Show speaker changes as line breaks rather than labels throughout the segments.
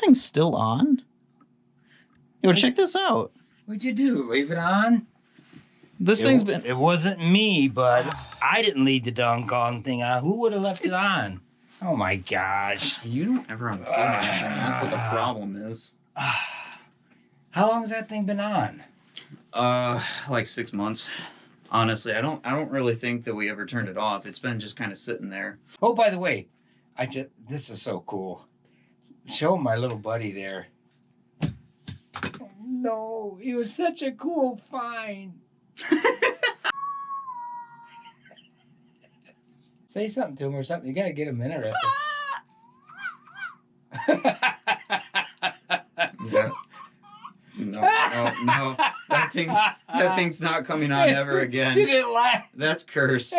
thing still on? Yo, check this out.
What'd you do? Leave it on?
This thing's been...
It wasn't me, but I didn't leave the doggone thing on. Who would have left it on? Oh my gosh.
You don't ever unplug anything. That's what the problem is.
How long has that thing been on?
Like 6 months. Honestly, I don't really think that we ever turned it off. It's been just kind of sitting there.
Oh, by the way, this is so cool. Show my little buddy there. No, he was such a cool find. Say something to him or something. You gotta get him interested.
Yeah. No. That thing's not coming on ever again.
You didn't laugh.
That's cursed.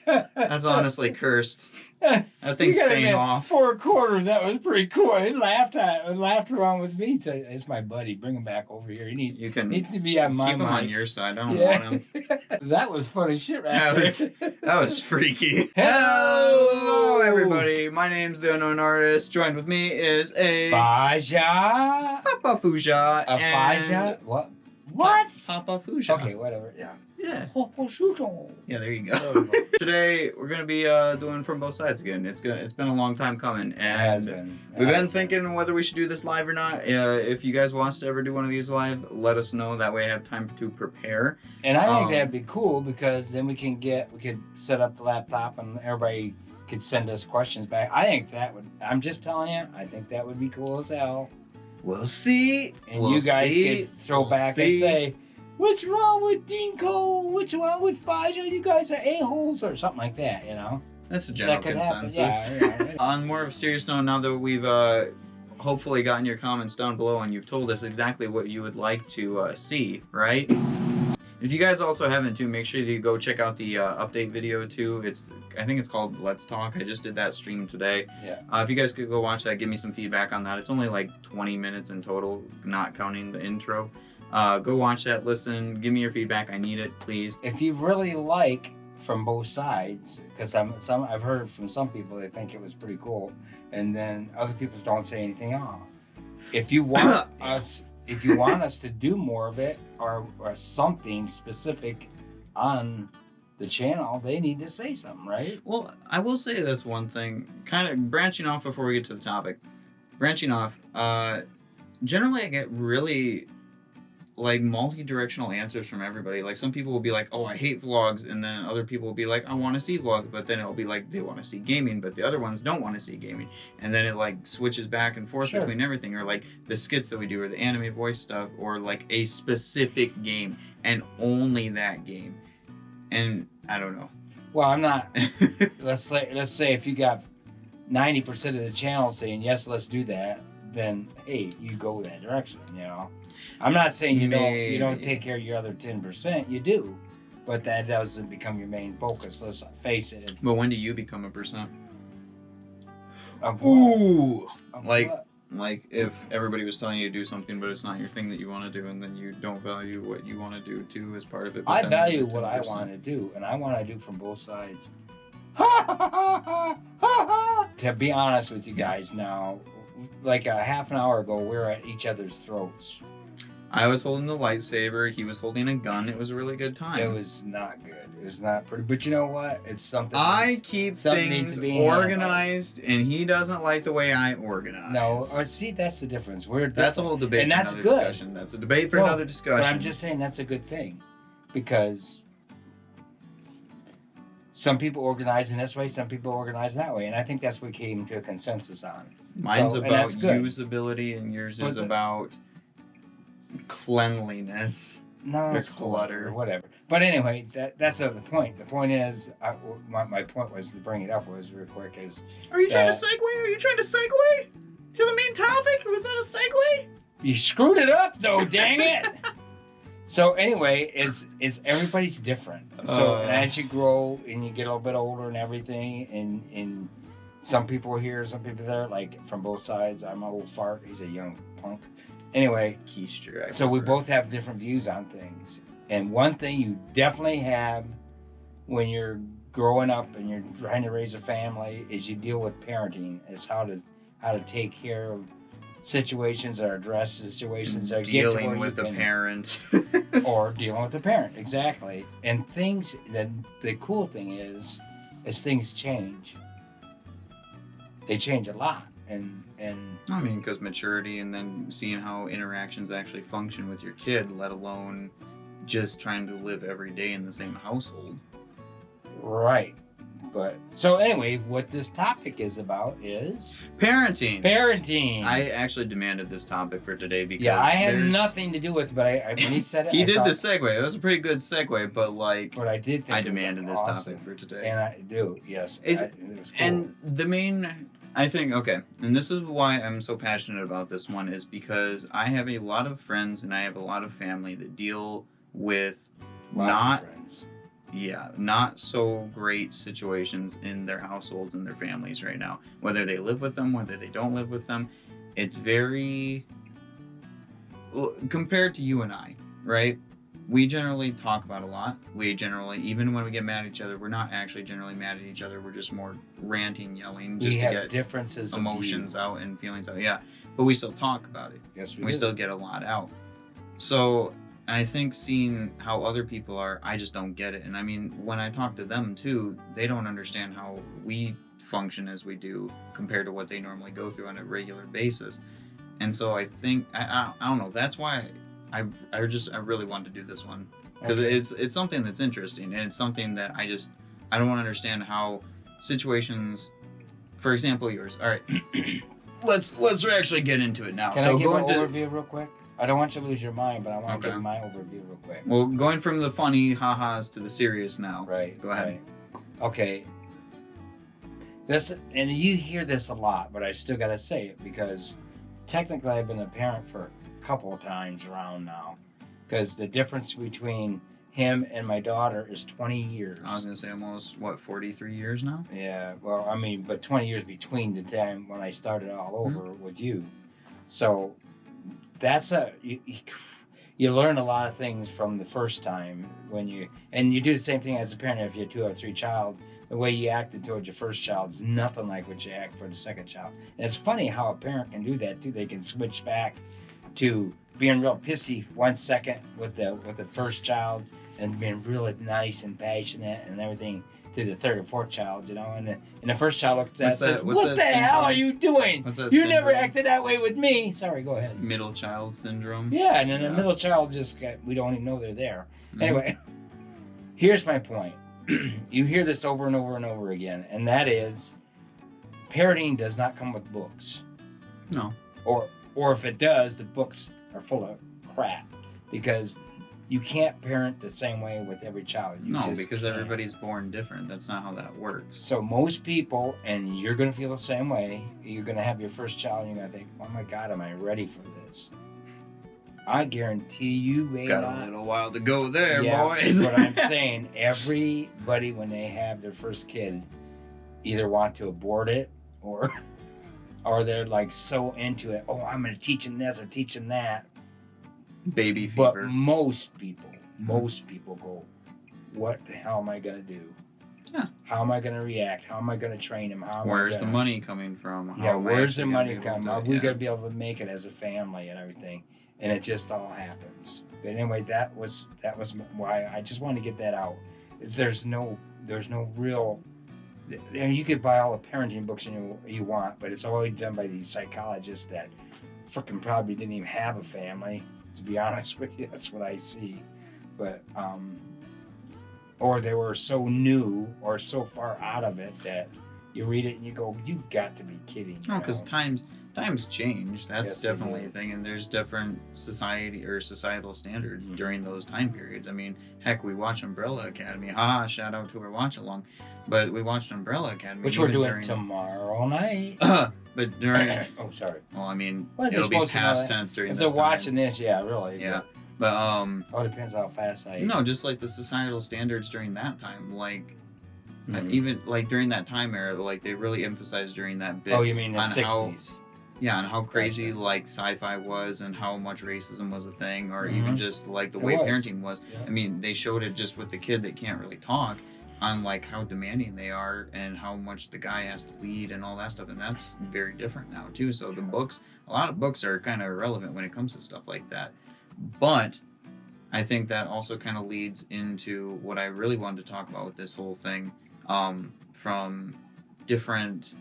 That's honestly cursed. That thing's staying off.
For a quarter, that was pretty cool. He laughed around with me. Said, "It's my buddy. Bring him back over here. He needs to be on my
keep him
mind.
on your side. I don't want him."
That was funny shit right there.
That was freaky. Hello, everybody. My name's the Unknown Artist. Joined with me is a
Faja.
Papa Fuja.
A Faja? What? What?
Papa Fuja.
Okay, whatever. Yeah.
Yeah.
Yeah,
Yeah, there you go. Today we're gonna be doing From Both Sides again. It's been a long time coming, and we've been thinking whether we should do this live or not. If you guys want us to ever do one of these live, let us know. That way I have time to prepare.
And I think that'd be cool because then we could set up the laptop and everybody could send us questions back. I think that would. I'm just telling you. I think that would be cool as hell.
We'll see.
And you guys could throw back and say, "What's wrong with Dinko? What's wrong with Faja? You guys are a-holes," or something like that, you know?
That's a general consensus.
Yeah.
On more of a serious note, now that we've hopefully gotten your comments down below and you've told us exactly what you would like to see, right? If you guys also haven't too, make sure that you go check out the update video too. I think it's called Let's Talk. I just did that stream today.
Yeah.
If you guys could go watch that, give me some feedback on that. It's only like 20 minutes in total, not counting the intro. Go watch that, listen, give me your feedback. I need it, please.
If you really like From Both Sides, because I've heard from some people they think it was pretty cool, and then other people don't say anything at all. If you want us to do more of it or something specific on the channel, they need to say something, right?
Well, I will say that's one thing. Kind of branching off before we get to the topic. Branching off, generally I get really like multi-directional answers from everybody. Like some people will be like, "Oh, I hate vlogs," and then other people will be like, "I want to see vlogs," but then it'll be like they want to see gaming, but the other ones don't want to see gaming, and then it like switches back and forth between everything, or like the skits that we do, or the anime voice stuff, or like a specific game and only that game, and I don't know.
Well, I'm not. let's say if you got 90% of the channel saying yes, let's do that, then hey, you go that direction, you know. I'm not saying you don't take care of your other 10%. You do, but that doesn't become your main focus. Let's face it.
But when do you become a percent?
Ooh,
like if everybody was telling you to do something, but it's not your thing that you want to do, and then you don't value what you want to do too as part of it.
I value what I want to do, and I want to do from both sides. To be honest with you guys, now, like a half an hour ago, we were at each other's throats.
I was holding the lightsaber. He was holding a gun. It was a really good time.
It was not good. It was not pretty. But you know what? It's something.
I keep things organized, and he doesn't like the way I organize.
No, see, that's the difference.
That's a whole debate.
And that's good.
Discussion. That's a debate for another discussion.
But I'm just saying that's a good thing, because some people organize in this way, some people organize that way, and I think that's what we came to a consensus on.
Mine's about usability, and yours is about cleanliness.
No, it's clutter or whatever. But anyway, that's not the point. The point is, my point was to bring it up was real quick is.
Are you trying to segue? Are you trying to segue to the main topic? Was that a segue?
You screwed it up though, dang it! So anyway, is everybody's different. So as you grow and you get a little bit older and everything, and some people are here, some people there, like From Both Sides. I'm an old fart. He's a young punk. Anyway, so we both have different views on things. And one thing you definitely have when you're growing up and you're trying to raise a family is you deal with parenting. Is how to take care of situations or address situations that
dealing with the parent.
Or dealing with the parent, exactly. And things, that the cool thing is, as things change, they change a lot. And
I mean, because maturity and then seeing how interactions actually function with your kid, let alone just trying to live every day in the same household.
right. But so anyway, what this topic is about is
Parenting.
parenting.
I actually demanded this topic for today because
I had nothing to do with it, but I when he said it,
he did the segue. It was a pretty good segue, but like,
But I did think
I demanded this
awesome.
topic for today.
And I do, yes.
It
was cool.
And the main, I think, okay, and this is why I'm so passionate about this one, is because I have a lot of friends and I have a lot of family that deal with
Lots of friends.
not so great situations in their households and their families right now. Whether they live with them, whether they don't live with them, it's very, compared to you and I, right? We generally talk about a lot. We generally, even when we get mad at each other, we're not actually generally mad at each other. We're just more ranting, yelling, just to get
differences
emotions out and feelings out. Yeah, but we still talk about it.
Yes,
We still get a lot out. So I think seeing how other people are, I just don't get it. And I mean, when I talk to them too, they don't understand how we function as we do compared to what they normally go through on a regular basis. And so I think, I don't know, that's why I really want to do this one. Because it's something that's interesting, and it's something that I don't want to understand how situations, for example, yours. All right, let's actually get into it now.
Can I give an overview real quick? I don't want you to lose your mind, but I want to give my overview real quick.
Well, going from the funny ha-has to the serious now.
Right.
Go ahead.
Right. Okay. This, and you hear this a lot, but I still got to say it because technically I've been a parent for a couple of times around now. Because the difference between him and my daughter is 20 years.
I was going to say almost, 43 years now?
Yeah, well, I mean, but 20 years between the time when I started all over with you. So that's you learn a lot of things from the first time and you do the same thing as a parent. If you have 2 or 3 child, the way you acted towards your first child is nothing like what you act for the second child. And it's funny how a parent can do that too. They can switch back to being real pissy 1 second with the first child and being really nice and passionate and everything to the third or fourth child, and the first child looks at that and says, "What the hell are you doing? You never acted that way with me." Sorry, go ahead.
Middle child syndrome.
Yeah, and then the middle child we don't even know they're there. Anyway, here's my point. You hear this over and over and over again, and that is, parenting does not come with books.
No.
Or if it does, the books are full of crap because you can't parent the same way with every child.
Because everybody's born different. That's not how that works.
So most people, and you're going to feel the same way, you're going to have your first child and you're going to think, oh my God, am I ready for this? I guarantee you may
got a little while to go there, boys.
But I'm saying everybody, when they have their first kid, either want to abort it or they're like so into it. Oh, I'm going to teach him this or teach him that.
Baby fever.
But most people go, what the hell am I going to do?
Yeah.
How am I going to react? How am I going to train him?
Where's the money coming from?
Where's the money coming from? We got to be able to make it as a family and everything. And it just all happens. But anyway, that was why I just wanted to get that out. There's no real, and you could buy all the parenting books you want, but it's always done by these psychologists that freaking probably didn't even have a family. To be honest with you, that's what I see. But or they were so new or so far out of it that you read it and you go, "You got to be kidding!"
No, because times change. That's definitely
a
thing, and there's different societal standards during those time periods. I mean, heck, we watch Umbrella Academy. Shout out to our watch along. But we watched Umbrella Academy,
which we're doing tomorrow night.
But during
oh, sorry.
Well, I mean, it'll be past tense during
if
this
they're watching this, yeah, really.
Yeah. But
it depends how fast I.
No, just like the societal standards during that time, like even like during that time era, like they really emphasized during that bit.
Oh, you mean the 60s?
And how crazy like sci-fi was, and how much racism was a thing, or even just like the way parenting was. Yeah. I mean, they showed it just with the kid that can't really talk. on like how demanding they are and how much the guy has to lead and all that stuff, and that's very different now too. So a lot of books are kind of irrelevant when it comes to stuff like that. But I think that also kind of leads into what I really wanted to talk about with this whole thing, from different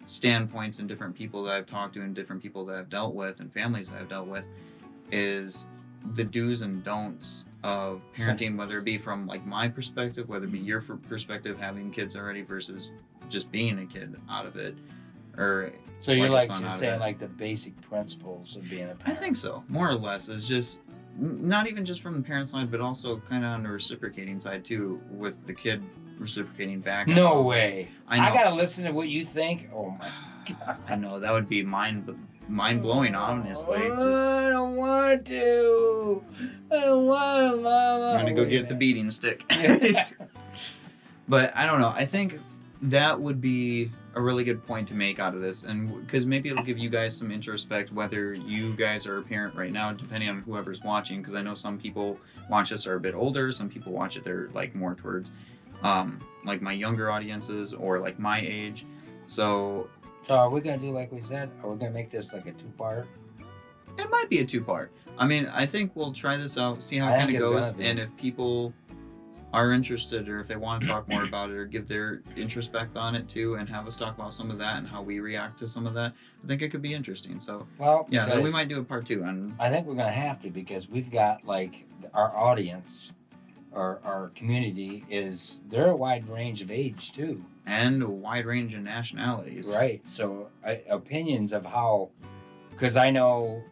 standpoints and different people that I've talked to and different people that I've dealt with and families that I've dealt with, is the do's and don'ts of parenting, whether it be from like my perspective, whether it be your perspective, having kids already versus just being a kid out of it, or
so you're
like
you're saying like the basic principles of being a parent.
I think so, more or less. Is just not even just from the parent side, but also kind of on the reciprocating side too, with the kid reciprocating back.
No way.
I
gotta listen to what you think. Oh my god.
I know that would be mind blowing, honestly.
I don't want to. I don't want to, Mama.
I'm gonna go get the beating stick. But I don't know. I think that would be a really good point to make out of this, and because maybe it'll give you guys some introspect, whether you guys are a parent right now, depending on whoever's watching. Because I know some people watch this are a bit older, some people watch it they're like more towards like my younger audiences or like my age. So
are we gonna do like we said? Are we gonna make this like a 2-part?
It might be a 2-part. I mean, I think we'll try this out, see how it kind of goes, and if people are interested or if they want to talk more about it or give their introspect on it too and have us talk about some of that and how we react to some of that, I think it could be interesting. So yeah, then we might do a part 2 on.
I think we're gonna have to, because we've got like our audience, our community they're a wide range of age too,
and a wide range of nationalities,
right? So opinions of how, because I know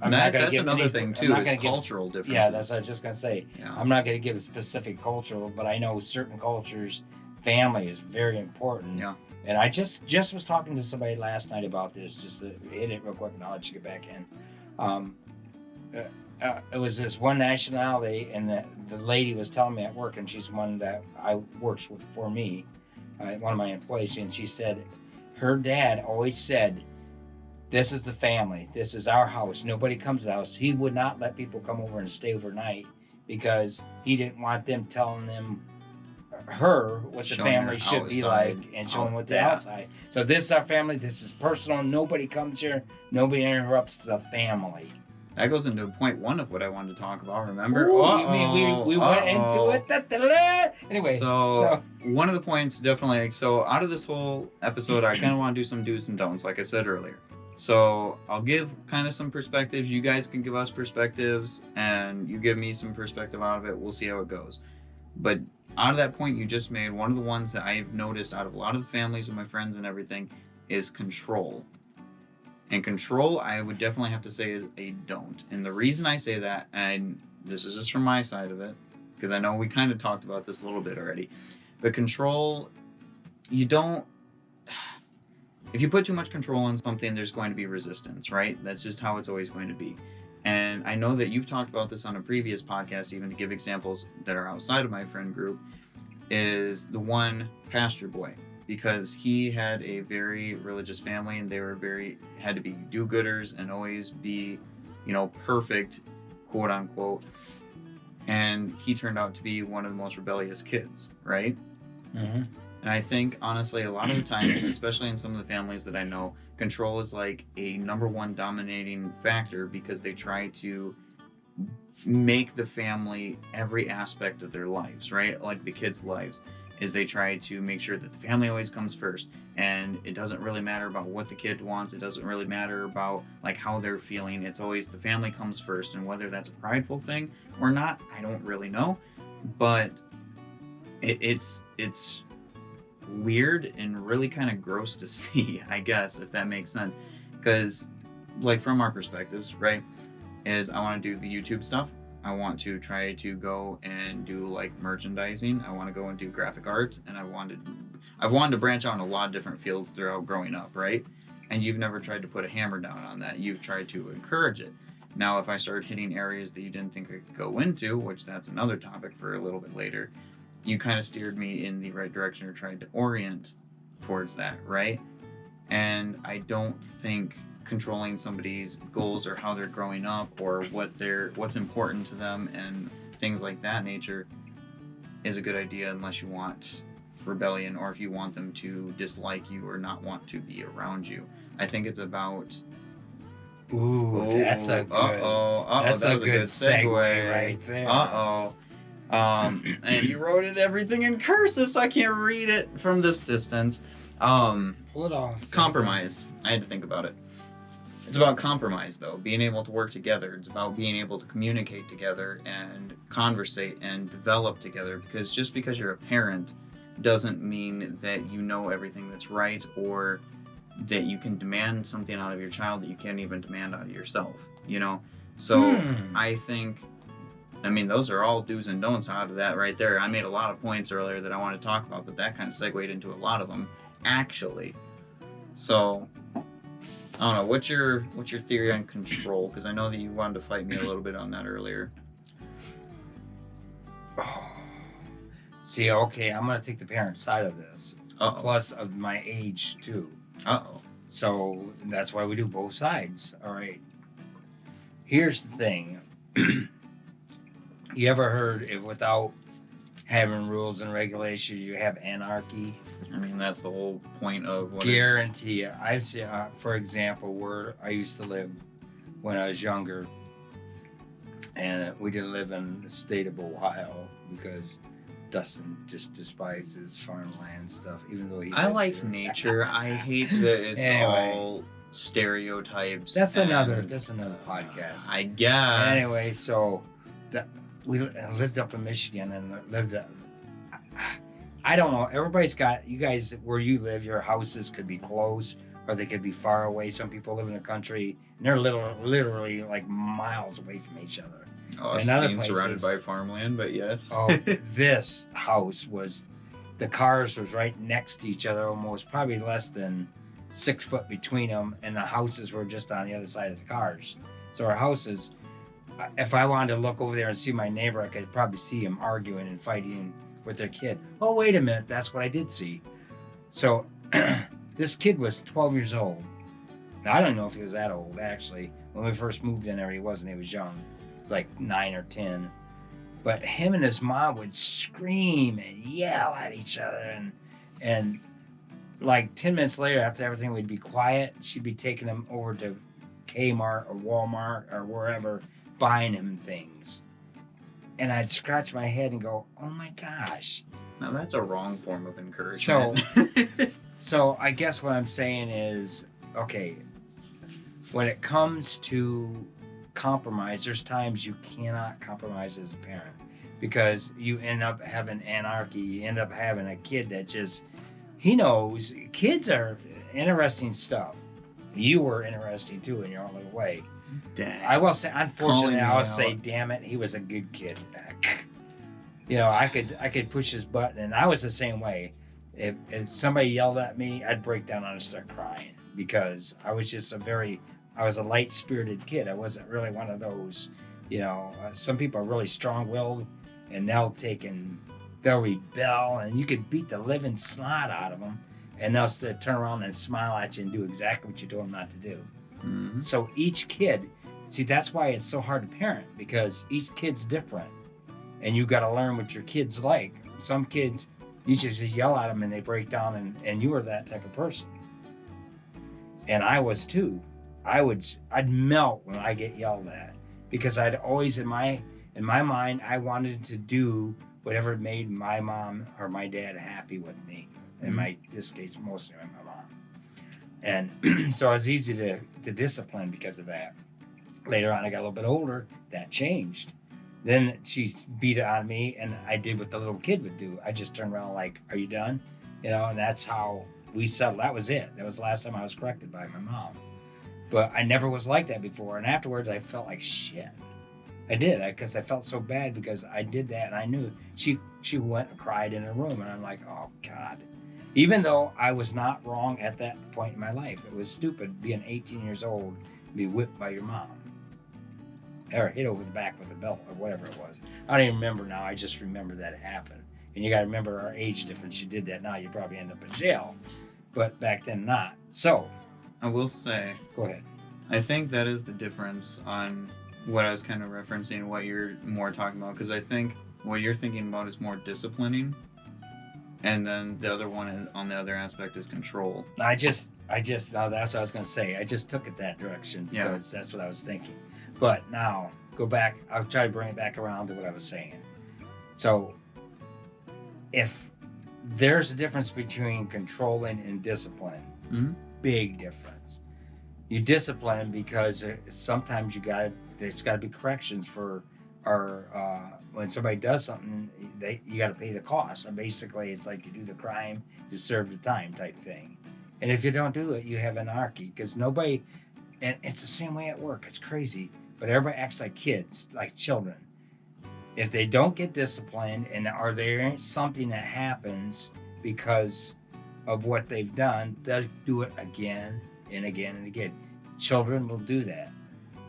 that's another thing too, is cultural differences.
Yeah, that's what I was just gonna say.
Yeah.
I'm not gonna give a specific cultural, but I know certain cultures, family is very important.
Yeah.
And I just was talking to somebody last night about this, just to hit it real quick, and I'll let you get back in. It was this one nationality, and the lady was telling me at work, and she's one that I works with for me, one of my employees, and she said her dad always said, "This is the family. This is our house. Nobody comes to the house." He would not let people come over and stay overnight because he didn't want them telling her what the family should be like and showing what the outside. So this is our family. This is personal. Nobody comes here. Nobody interrupts the family.
That goes into point 1 of what I wanted to talk about. Remember?
Ooh, we went into it. Da-da-da. Anyway,
so one of the points definitely. So out of this whole episode, I kind of want to do some do's and don'ts, like I said earlier. So I'll give kind of some perspectives. You guys can give us perspectives, and you give me some perspective out of it. We'll see how it goes. But out of that point you just made, one of the ones that I've noticed out of a lot of the families of my friends and everything is control. And control, I would definitely have to say, is a don't. And the reason I say that, and this is just from my side of it, because I know we kind of talked about this a little bit already, but control, you don't, if you put too much control on something, there's going to be resistance, right? That's just how it's always going to be. And I know that you've talked about this on a previous podcast, even to give examples that are outside of my friend group, is the one pastor boy. Because he had a very religious family, and they were had to be do-gooders and always be, perfect, quote unquote. And he turned out to be one of the most rebellious kids, right?
Mm-hmm.
And I think, honestly, a lot of the times, especially in some of the families that I know, control is like a number 1 dominating factor, because they try to make the family every aspect of their lives, right? Like the kids' lives. Is they try to make sure that the family always comes first, and it doesn't really matter about what the kid wants. It doesn't really matter about like how they're feeling. It's always the family comes first, and whether that's a prideful thing or not, I don't really know. But it's weird and really kind of gross to see, I guess, if that makes sense. Because like from our perspectives, right, is I want to do the YouTube stuff. I want to try to go and do like merchandising. I want to go and do graphic arts, and I've wanted to branch out in a lot of different fields throughout growing up, right? And you've never tried to put a hammer down on that. You've tried to encourage it. Now, if I start hitting areas that you didn't think I could go into, which that's another topic for a little bit later, you kind of steered me in the right direction or tried to orient towards that, right? And I don't think controlling somebody's goals or how they're growing up or what's important to them and things like that nature, is a good idea unless you want rebellion or if you want them to dislike you or not want to be around you. I think it's about.
Ooh, that's a good. That's
that
a
was
good segue right there.
And you wrote everything in cursive, so I can't read it from this distance.
Pull it off.
Compromise. I had to think about it. It's about compromise, though, being able to work together. It's about being able to communicate together and conversate and develop together, because just because you're a parent doesn't mean that you know everything that's right or that you can demand something out of your child that you can't even demand out of yourself, you know? So I think, those are all do's and don'ts out of that right there. I made a lot of points earlier that I want to talk about, but that kind of segued into a lot of them, actually. So I don't know. What's your theory on control? Because I know that you wanted to fight me a little bit on that earlier.
Oh. See, okay, I'm gonna take the parent side of this. Plus of my age too. So that's why we do both sides. All right. Here's the thing. You ever heard if without having rules and regulations, you have anarchy?
That's the whole point of what
Guarantee you. I've seen, for example, where I used to live when I was younger, and we didn't live in the state of Ohio because Dustin just despises farmland stuff, even though he.
I like nature. I hate that it's all stereotypes.
That's another podcast.
I guess.
Anyway, so we lived up in Michigan and lived. I don't know. Everybody's got, you guys, where you live, your houses could be close or they could be far away. Some people live in the country and they're literally like miles away from each other.
Being surrounded by farmland, but yes.
This house was, the cars was right next to each other, almost probably less than 6 foot between them, and the houses were just on the other side of the cars. So our houses, if I wanted to look over there and see my neighbor, I could probably see him arguing and fighting with their kid. Oh, wait a minute, that's what I did see. So this kid was 12 years old. Now, I don't know if he was that old, actually. When we first moved in there, he wasn't. He was young. He was like 9 or 10. But him and his mom would scream and yell at each other. And like 10 minutes later, after everything would be quiet, she'd be taking him over to Kmart or Walmart or wherever, buying him things. And I'd scratch my head and go, oh my gosh.
Now that's a wrong form of encouragement.
So I guess what I'm saying is, okay, when it comes to compromise, there's times you cannot compromise as a parent because you end up having anarchy. You end up having a kid that just, he knows, kids are interesting stuff. You were interesting too in your own little way.
Dang.
I will say, unfortunately, I will say, damn it, he was a good kid. You know, I could push his button, and I was the same way. If somebody yelled at me, I'd break down and start crying because I was just I was a light-spirited kid. I wasn't really one of those, some people are really strong-willed, and they'll rebel, and you could beat the living snot out of them, and they'll turn around and smile at you and do exactly what you told them not to do.
Mm-hmm.
So each kid, see, that's why it's so hard to parent, because each kid's different, and you got to learn what your kid's like. Some kids, you just yell at them and they break down, and you were that type of person. And I was too. I'd melt when I get yelled at, because I'd always in my mind I wanted to do whatever made my mom or my dad happy with me. In this case, mostly my mom. And so I was easy to discipline because of that. Later on, I got a little bit older. That changed. Then she beat it on me, and I did what the little kid would do. I just turned around like, "Are you done?" And that's how we settled. That was it. That was the last time I was corrected by my mom. But I never was like that before. And afterwards, I felt like shit. I did, because I felt so bad because I did that, and I knew she went and cried in her room, and I'm like, oh God. Even though I was not wrong at that point in my life, it was stupid being 18 years old and be whipped by your mom. Or hit over the back with a belt or whatever it was. I don't even remember now. I just remember that it happened. And you got to remember our age difference. You did that now, you probably end up in jail. But back then, not. So.
I will say.
Go ahead.
I think that is the difference on what I was kind of referencing, what you're more talking about. Because I think what you're thinking about is more disciplining, and then the other one on the other aspect is control.
I just, now that's what I was going to say. I just took it that direction because that's what I was thinking. But now, go back, I'll try to bring it back around to what I was saying. So, if there's a difference between controlling and discipline, big difference. You discipline because sometimes there's got to be corrections for, when somebody does something, you got to pay the cost. And basically, it's like you do the crime, you serve the time type thing. And if you don't do it, you have anarchy because nobody, and it's the same way at work. It's crazy, but everybody acts like kids, like children. If they don't get disciplined, or there ain't something that happens because of what they've done, they'll do it again and again and again. Children will do that.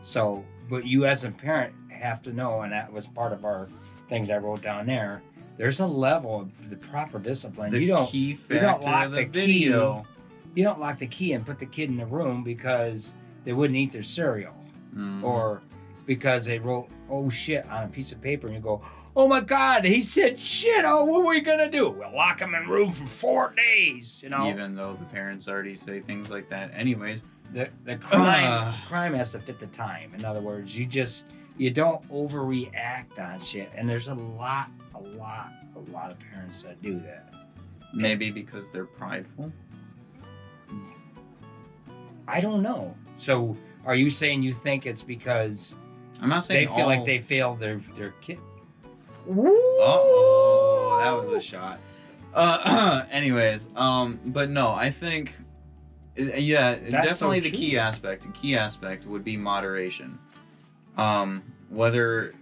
So, but you as a parent have to know, and that was part of our things I wrote down there. There's a level of the proper discipline. You don't lock the key. You don't lock the key and put the kid in the room because they wouldn't eat their cereal, or because they wrote "oh shit" on a piece of paper, and you go, "Oh my God, he said shit. Oh, what are we gonna do? We'll lock him in room for 4 days." You know,
even though the parents already say things like that, anyways.
The crime has to fit the time. In other words, you don't overreact on shit, and there's a lot of parents that do that.
Maybe because they're prideful.
I don't know. So, are you saying you think it's because
I'm not saying
they feel like they failed their kid?
Oh, that was a shot. Anyways, but no, I think,
That's
definitely
so
the key aspect. The key aspect would be moderation. Whether,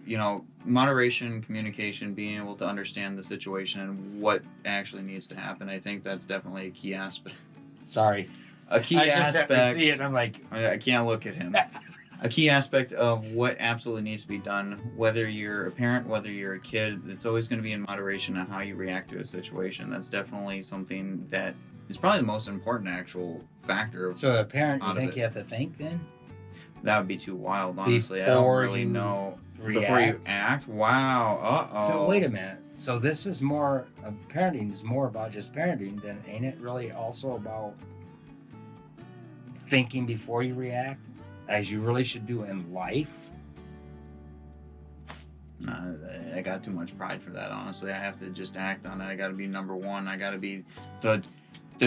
moderation, communication, being able to understand the situation and what actually needs to happen. I think that's definitely a key aspect.
Sorry.
A key aspect.
I just have to see it and I'm like,
I can't look at him. A key aspect of what absolutely needs to be done, whether you're a parent, whether you're a kid, it's always going to be in moderation on how you react to a situation. That's definitely something that is probably the most important actual factor.
So a parent, you think you have to think then?
That would be too wild, honestly.
Before
I don't really know.
React?
Before you act? Wow. Uh-oh.
So wait a minute. So this is more, parenting is more about just parenting, then ain't it really also about thinking before you react, as you really should do in life?
No, I got too much pride for that, honestly. I have to just act on it. I got to be number one. I got to be the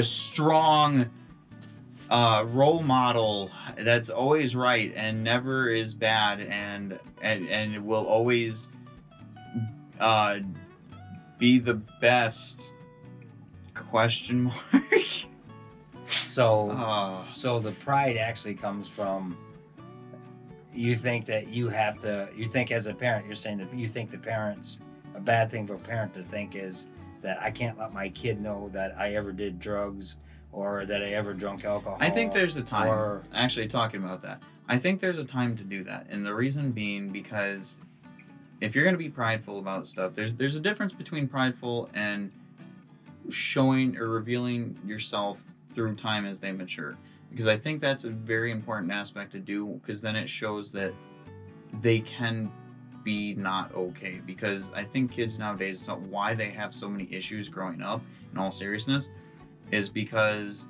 strong role model that's always right and never is bad and will always be the best, question mark.
So the pride actually comes from, you think that you think as a parent, you're saying that you think a bad thing for a parent to think is that I can't let my kid know that I ever did drugs or that I ever drank alcohol.
I think there's a time, actually talking about that, I think there's a time to do that. And the reason being because if you're going to be prideful about stuff, there's a difference between prideful and showing or revealing yourself through time as they mature. Because I think that's a very important aspect to do, because then it shows that they can be not okay. Because I think kids nowadays, why they have so many issues growing up, in all seriousness, is because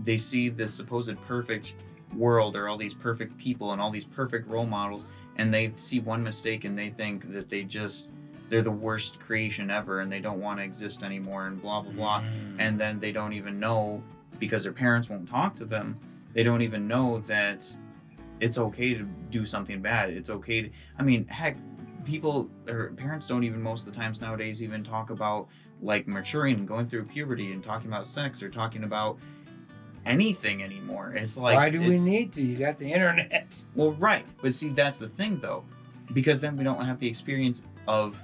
they see this supposed perfect world or all these perfect people and all these perfect role models, and they see one mistake and they think that they're the worst creation ever and they don't want to exist anymore and blah blah blah. And then they don't even know, because their parents won't talk to them, they don't even know that it's okay to do something bad. It's okay to, heck, people or parents don't even most of the times nowadays even talk about like maturing and going through puberty and talking about sex or talking about anything anymore. It's like,
why do we need to? You got the internet.
Well, right. But see, that's the thing though, because then we don't have the experience of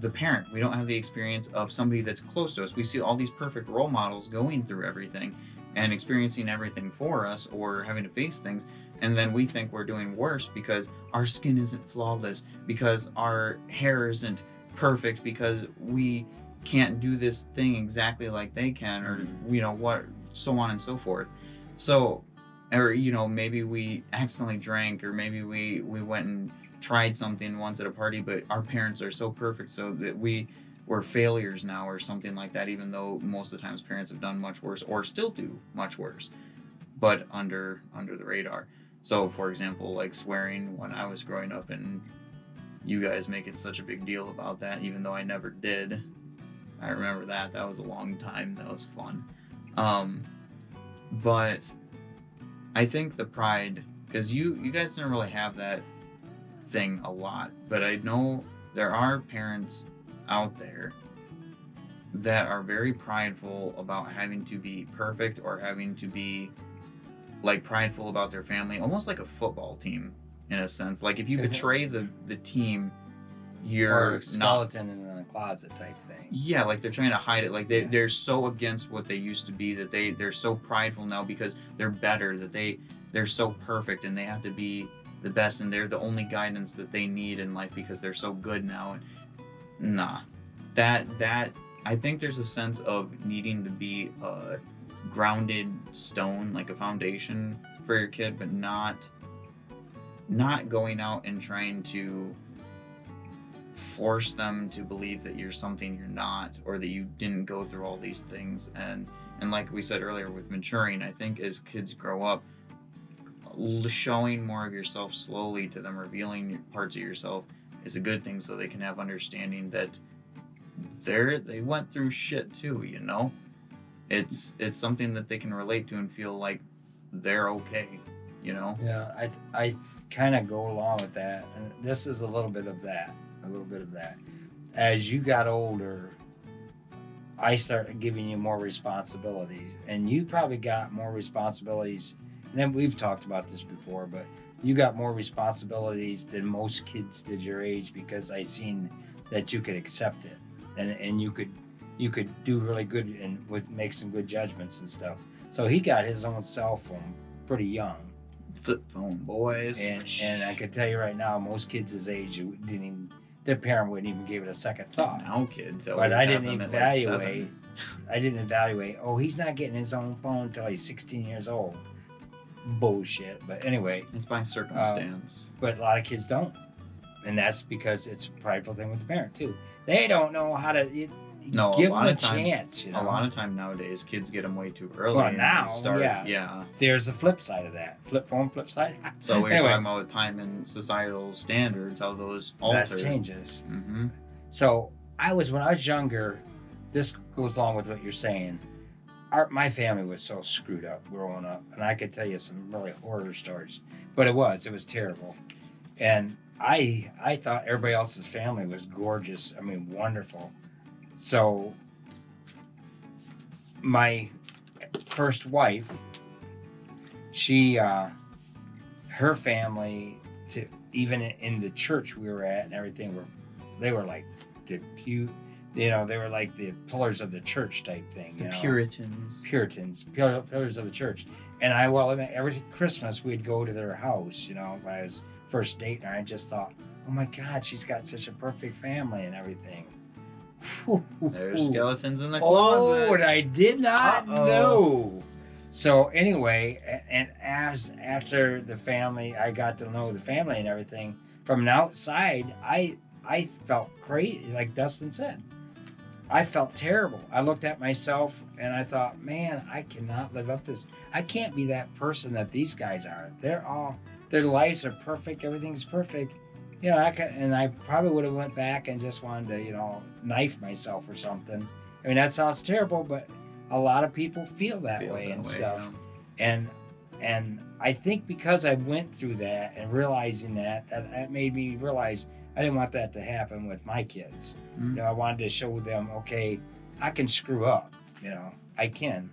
the parent. We don't have the experience of somebody that's close to us. We see all these perfect role models going through everything and experiencing everything for us or having to face things. And then we think we're doing worse because our skin isn't flawless, because our hair isn't perfect, because we can't do this thing exactly like they can, or what, so on and so forth. So, or maybe we accidentally drank, or maybe we went and tried something once at a party, but our parents are so perfect, so that we're failures now or something like that, even though most of the times parents have done much worse or still do much worse, but under the radar. So, for example, like swearing when I was growing up, and you guys making such a big deal about that, even though I never did. I remember that. That was a long time. That was fun. But I think the pride, because you guys didn't really have that thing a lot, but I know there are parents out there that are very prideful about having to be perfect or having to be like prideful about their family, almost like a football team in a sense. Like if you betray the team, you're
or skeleton in the closet type thing.
Yeah, like they're trying to hide it. Like they're so against what they used to be that they're so prideful now because they're better, that they're so perfect and they have to be the best and they're the only guidance that they need in life because they're so good now. And that I think there's a sense of needing to be a grounded stone, like a foundation for your kid, but not going out and trying to force them to believe that you're something you're not, or that you didn't go through all these things. And like we said earlier with maturing, I think as kids grow up, showing more of yourself slowly to them, revealing parts of yourself, is a good thing, so they can have understanding that they went through shit too, you know? It's something that they can relate to and feel like they're okay, you know?
Yeah, I kind of go along with that, and this is a little bit of that. As you got older, I started giving you more responsibilities, and you probably got more responsibilities. And then we've talked about this before, but you got more responsibilities than most kids did your age, because I seen that you could accept it, and you could do really good and would make some good judgments and stuff. So he got his own cell phone pretty young.
Flip phone, boys.
And I can tell you right now, most kids his age their parent wouldn't even give it a second thought.
Now kids,
but I didn't evaluate. I didn't evaluate. Oh, he's not getting his own phone until he's 16 years old. Bullshit. But anyway,
it's by circumstance.
But a lot of kids don't, and that's because it's a prideful thing with the parent too. They don't know how to give them a chance. You know?
A lot of time nowadays, kids get them way too early.
Well, now,
yeah.
There's a flip side of that. Flip phone, flip side.
So we were talking about time and societal standards, how those alter.
That changes.
Mm-hmm.
So when I was younger, this goes along with what you're saying. My family was so screwed up growing up, and I could tell you some really horror stories. But it was terrible. And I thought everybody else's family was gorgeous. I mean, wonderful. So my first wife, she, her family, even in the church we were at and everything, they were like they were like the pillars of the church type thing.
The Puritans,
pillars of the church. And every Christmas we'd go to their house, when I was first dating her. I just thought, oh my God, she's got such a perfect family and everything.
There's skeletons in the closet.
Oh, and I did not know. So anyway, and after the family, I got to know the family and everything. From an outside, I felt crazy, like Dustin said. I felt terrible. I looked at myself and I thought, man, I cannot live up to this. I can't be that person that these guys are. Their lives are perfect. Everything's perfect. I probably would have went back and just wanted to, knife myself or something. I mean, that sounds terrible, but a lot of people feel that way and stuff. Yeah. And I think because I went through that and realizing that made me realize I didn't want that to happen with my kids. Mm-hmm. I wanted to show them, okay, I can screw up. I can.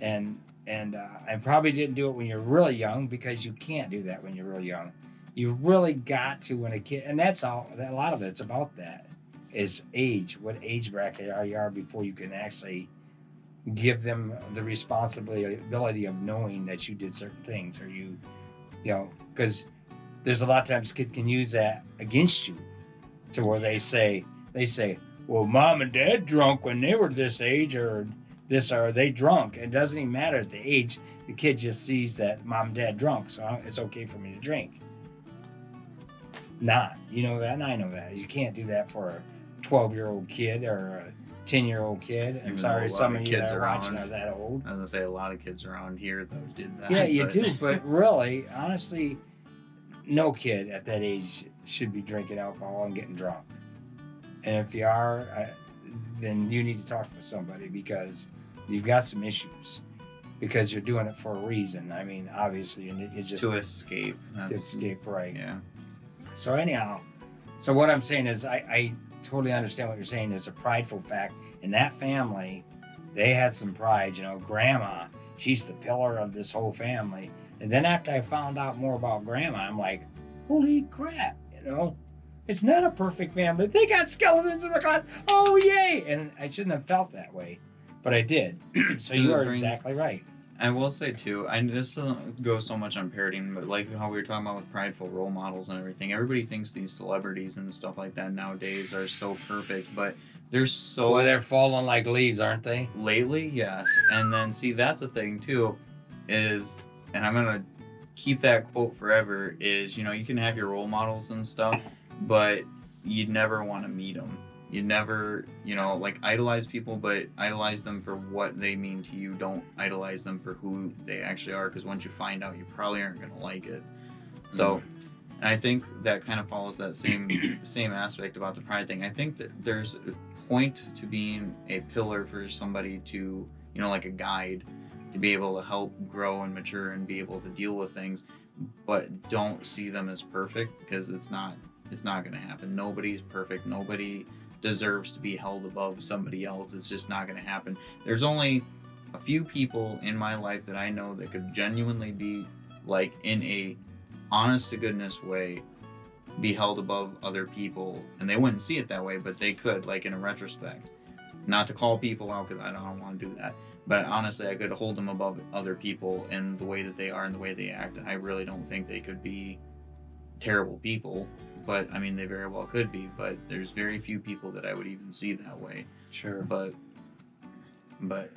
And I probably didn't do it when you're really young, because you can't do that when you're really young. You really got to when a kid, and that's all. A lot of it's about that is age. What age bracket you are before you can actually give them the responsibility of knowing that you did certain things, or because there's a lot of times kids can use that against you, to where they say, well, mom and dad drunk when they were this age, or this, or they drunk. It doesn't even matter at the age. The kid just sees that mom and dad drunk, so it's okay for me to drink. not. You know that, and I know that. You can't do that for a 12-year-old kid or a 10-year-old kid. I'm
Even
sorry,
though a lot
some
of
of you that
kids
are watching
around-
are that old.
I was gonna say a lot of kids around here though did that.
Yeah, you
but-
do, but really, honestly, no kid at that age should be drinking alcohol and getting drunk. And if you are, then you need to talk to somebody because you've got some issues. Because you're doing it for a reason. I mean, obviously, it's just
to escape.
to escape, right?
Yeah.
So anyhow, so what I'm saying is, I totally understand what you're saying. There's a prideful fact in that family. They had some pride, you know. Grandma, she's the pillar of this whole family. And then after I found out more about Grandma, I'm like, holy crap, you know. It's not a perfect family. They got skeletons in the closet. Oh, yay. And I shouldn't have felt that way, but I did. So you are exactly right.
I will say too, this doesn't go so much on parroting, but like how we were talking about with prideful role models and everything, everybody thinks these celebrities and stuff like that nowadays are so perfect, but they're so...
Boy, they're falling like leaves, aren't they?
Lately, yes. And then, see, that's a thing too, is, and I'm going to keep that quote forever, is, you know, you can have your role models and stuff, but you'd never want to meet them. You never, you know, like idolize people, but idolize them for what they mean to you. Don't idolize them for who they actually are, because once you find out, you probably aren't going to like it. So, and I think that kind of follows that same aspect about the pride thing. I think that there's a point to being a pillar for somebody to, you know, like a guide, to be able to help grow and mature and be able to deal with things, but don't see them as perfect, because it's not going to happen. Nobody's perfect. Nobody deserves to be held above somebody else. It's just not going to happen. There's only a few people in my life that I know that could genuinely be, like, in a honest to goodness way, be held above other people, and they wouldn't see it that way, but they could, like, in a retrospect. Not to call people out, because I don't want to do that, but honestly, I could hold them above other people in the way that they are and the way they act, and I really don't think they could be terrible people. But I mean, they very well could be, but there's very few people that I would even see that way.
Sure.
But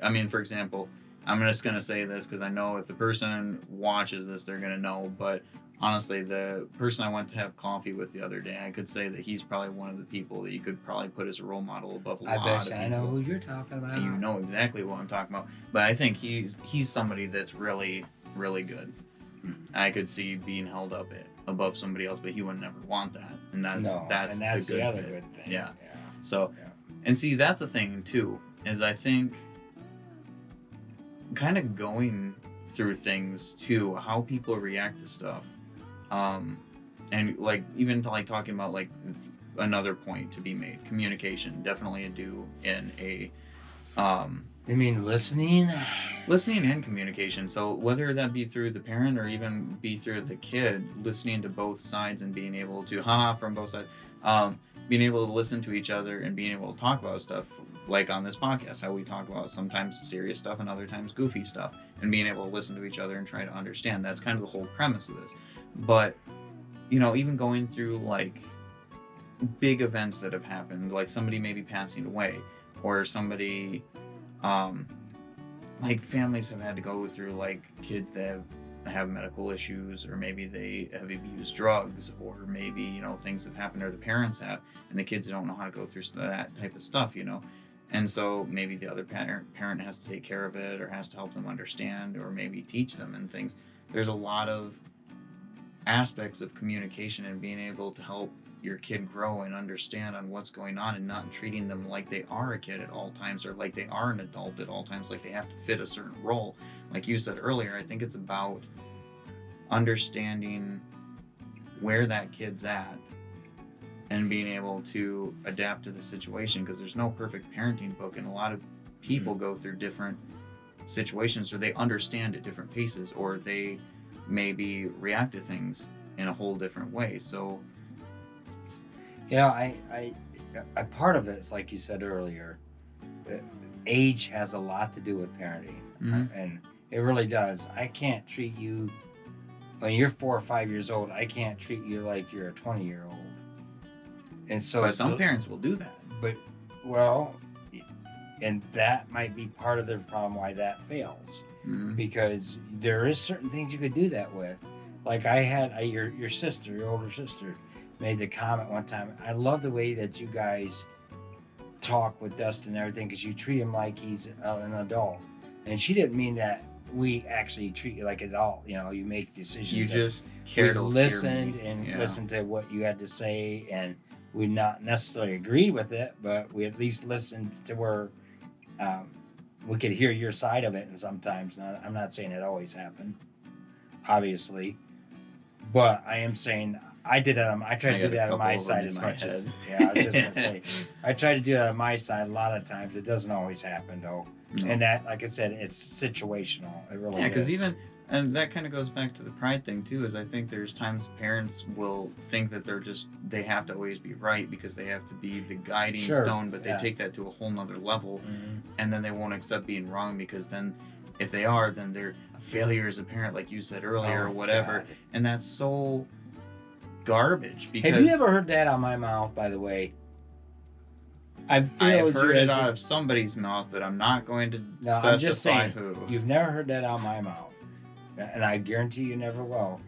I mean, for example, I'm just going to say this because I know if the person watches this, they're going to know. But honestly, the person I went to have coffee with the other day, I could say that he's probably one of the people that you could probably put as a role model above a lot of people.
I know who you're talking about.
And you know exactly what I'm talking about. But I think he's somebody that's really, really good. I could see being held up above somebody else, but he would never want that, and that's the
other
bit.
good thing.
Yeah. So, and see, that's the thing too, is I think kind of going through things too, how people react to stuff, and like even to, like, talking about, like, another point to be made, communication, definitely a do in a
You mean listening
and communication. So whether that be through the parent or even be through the kid, listening to both sides and being able to from both sides, being able to listen to each other and being able to talk about stuff, like on this podcast, how we talk about sometimes serious stuff and other times goofy stuff, and being able to listen to each other and try to understand. That's kind of the whole premise of this. But, you know, even going through, like, big events that have happened, like somebody maybe passing away, or somebody, like, families have had to go through, like, kids that have medical issues, or maybe they have abused drugs, or maybe, you know, things have happened, or the parents have, and the kids don't know how to go through that type of stuff, you know. And so maybe the other parent has to take care of it, or has to help them understand, or maybe teach them and things. There's a lot of aspects of communication and being able to help your kid grow and understand on what's going on, and not treating them like they are a kid at all times, or like they are an adult at all times, like they have to fit a certain role. Like you said earlier, I think it's about understanding where that kid's at and being able to adapt to the situation, because there's no perfect parenting book, and a lot of people go through different situations, or they understand at different paces, or they maybe react to things in a whole different way. So,
you know, I part of it's like you said earlier, age has a lot to do with parenting, and it really does. I can't treat you when you're 4 or 5 years old. I can't treat you like you're a 20-year-old. And so,
but some parents will do that.
But, well, and that might be part of the problem why that fails, because there is certain things you could do that with. Like I had your sister, your older sister. made the comment one time. I love the way that you guys talk with Dustin and everything because you treat him like he's an adult. And she didn't mean that we actually treat you like an adult. You know, you make decisions.
You just cared to
listened and listened to what you had to say, and we not necessarily agreed with it, but we at least listened to where we could hear your side of it. And sometimes, now, I'm not saying it always happened, obviously, but I am saying I did it. I tried to do that on my side as much as I was just gonna say. I try to do that on my side a lot of times. It doesn't always happen though. No. And that, like I said, it's situational. It really is.
Because even, and that kind of goes back to the pride thing too, is I think there's times parents will think that they have to always be right because they have to be the guiding stone, but they take that to a whole nother level, and then they won't accept being wrong because then if they are, then they're a failure as a parent, like you said earlier, or whatever. God. And that's so garbage. Because
have you ever heard that out of my mouth, by the way?
I've heard it out of somebody's mouth, but I'm not going to specify
I'm just saying,
who.
You've never heard that out of my mouth. And I guarantee you never will.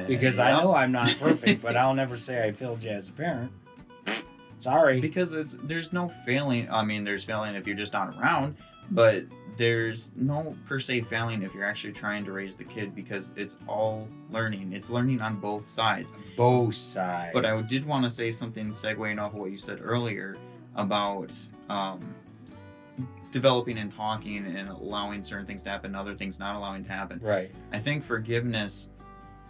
Because I know I'm not perfect, but I'll never say I failed you as a parent. Sorry.
Because there's no failing. I mean, there's failing if you're just not around, but there's no per se failing if you're actually trying to raise the kid because it's all learning. It's learning on both sides.
Both sides.
But I did want to say something segueing off of what you said earlier about developing and talking and allowing certain things to happen, other things not allowing to happen.
Right.
I think forgiveness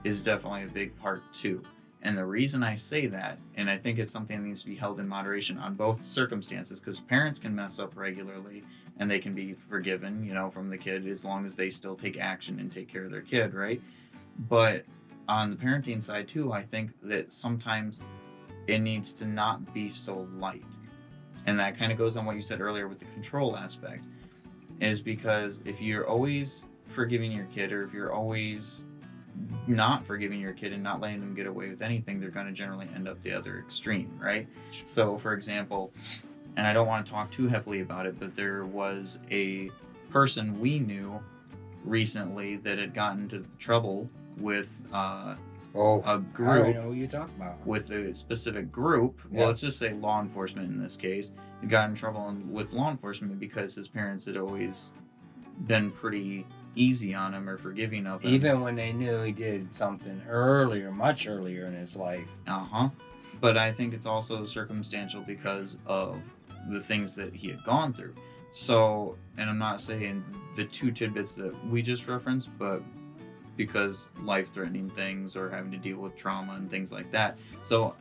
is definitely a big part too. And the reason I say that, and I think it's something that needs to be held in moderation on both circumstances, because parents can mess up regularly and they can be forgiven, you know, from the kid as long as they still take action and take care of their kid, right? But on the parenting side too, I think that sometimes it needs to not be so light. And that kind of goes on what you said earlier with the control aspect, is because if you're always forgiving your kid, or if you're always not forgiving your kid and not letting them get away with anything, they're going to generally end up the other extreme, right? So, for example, and I don't want to talk too heavily about it, but there was a person we knew recently that had gotten into trouble with a group.
I know who you talk about.
With a specific group. Yeah. Well, let's just say law enforcement in this case. He got in trouble with law enforcement because his parents had always been pretty easy on him or forgiving of him.
Even when they knew he did something earlier, much earlier in his life.
But I think it's also circumstantial because of the things that he had gone through. So, and I'm not saying the two tidbits that we just referenced, but because life-threatening things or having to deal with trauma and things like that. So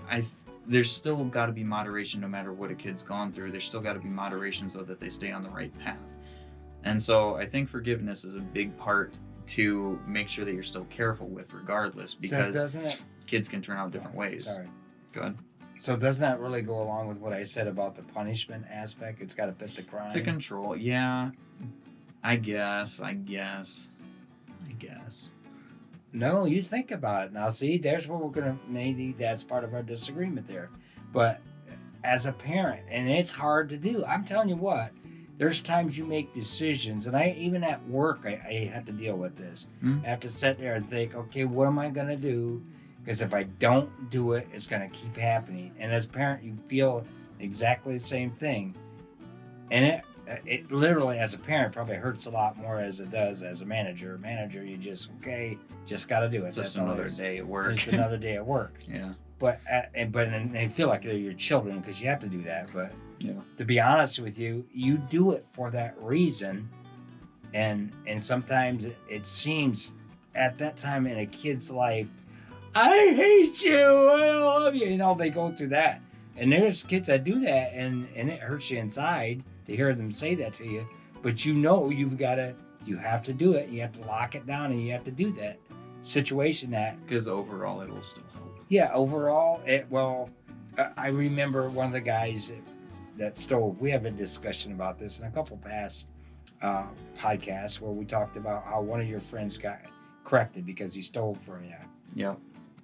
there's still got to be moderation no matter what a kid's gone through. There's still got to be moderation so that they stay on the right path. And so I think forgiveness is a big part to make sure that you're still careful with regardless, because kids can turn out different ways.
Sorry.
Go ahead.
So doesn't that really go along with what I said about the punishment aspect? It's got to fit the crime.
The control, yeah. I guess.
No, you think about it. Now, see, there's where we're going to, maybe that's part of our disagreement there. But as a parent, and it's hard to do. I'm telling you what, there's times you make decisions, and even at work, I have to deal with this. I have to sit there and think, okay, what am I going to do? Because if I don't do it, it's going to keep happening. And as a parent, you feel exactly the same thing. And it literally, as a parent, probably hurts a lot more as it does as a manager. You just got to do it.
Just another day at work.
Just another day at work.
Yeah.
But they feel like they're your children because you have to do that. But
yeah.
To be honest with you, you do it for that reason. And sometimes it seems at that time in a kid's life, I hate you, I love you. You know, they go through that. And there's kids that do that, and it hurts you inside to hear them say that to you. But you know you have to do it. You have to lock it down, and you have to do that situation that...
Because overall, it will still help.
Yeah, overall, I remember one of the guys that stole... We have a discussion about this in a couple past podcasts where we talked about how one of your friends got corrected because he stole from you.
Yeah.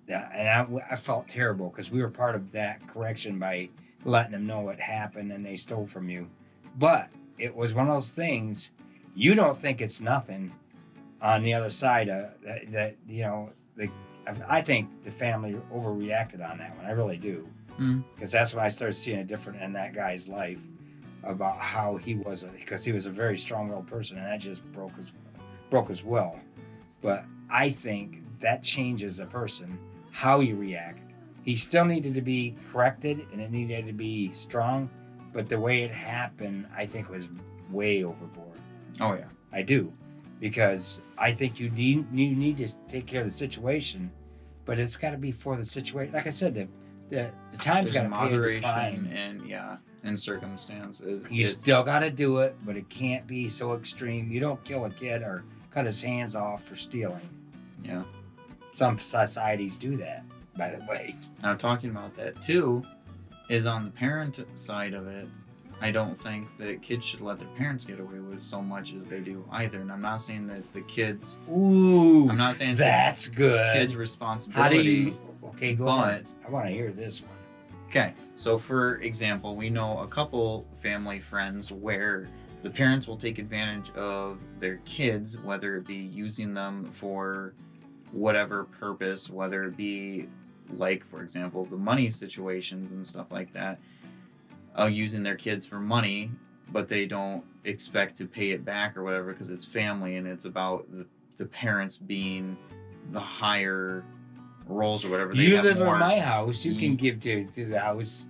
Yeah, and I felt terrible because we were part of that correction by letting them know what happened and they stole from you. But it was one of those things, you don't think it's nothing on the other side of that, you know, I think the family overreacted on that one. I really do, because that's when I started seeing a different in that guy's life about how he was, because he was a very strong-willed person, and that just broke his will. But I think that changes a person how you react. He still needed to be corrected, and it needed to be strong, but the way it happened, I think, was way overboard.
Oh yeah,
I do, because I think you need to take care of the situation, but it's got to be for the situation. Like I said, the time's got to pay the crime.
and circumstances.
You still got to do it, but it can't be so extreme. You don't kill a kid or cut his hands off for stealing.
Yeah.
Some societies do that, by the way.
Now, talking about that too, is on the parent side of it, I don't think that kids should let their parents get away with so much as they do either. And I'm not saying that it's the kids.
Ooh,
I'm not saying
that's good.
Kids' responsibility.
How do you? Okay, go on.
But
I want to hear this one.
Okay, so for example, we know a couple family friends where the parents will take advantage of their kids, whether it be using them for whatever purpose, whether it be like, for example, the money situations and stuff like that, using their kids for money, but they don't expect to pay it back or whatever because it's family and it's about the parents being the higher roles or whatever.
You live in my house, you can give to the house.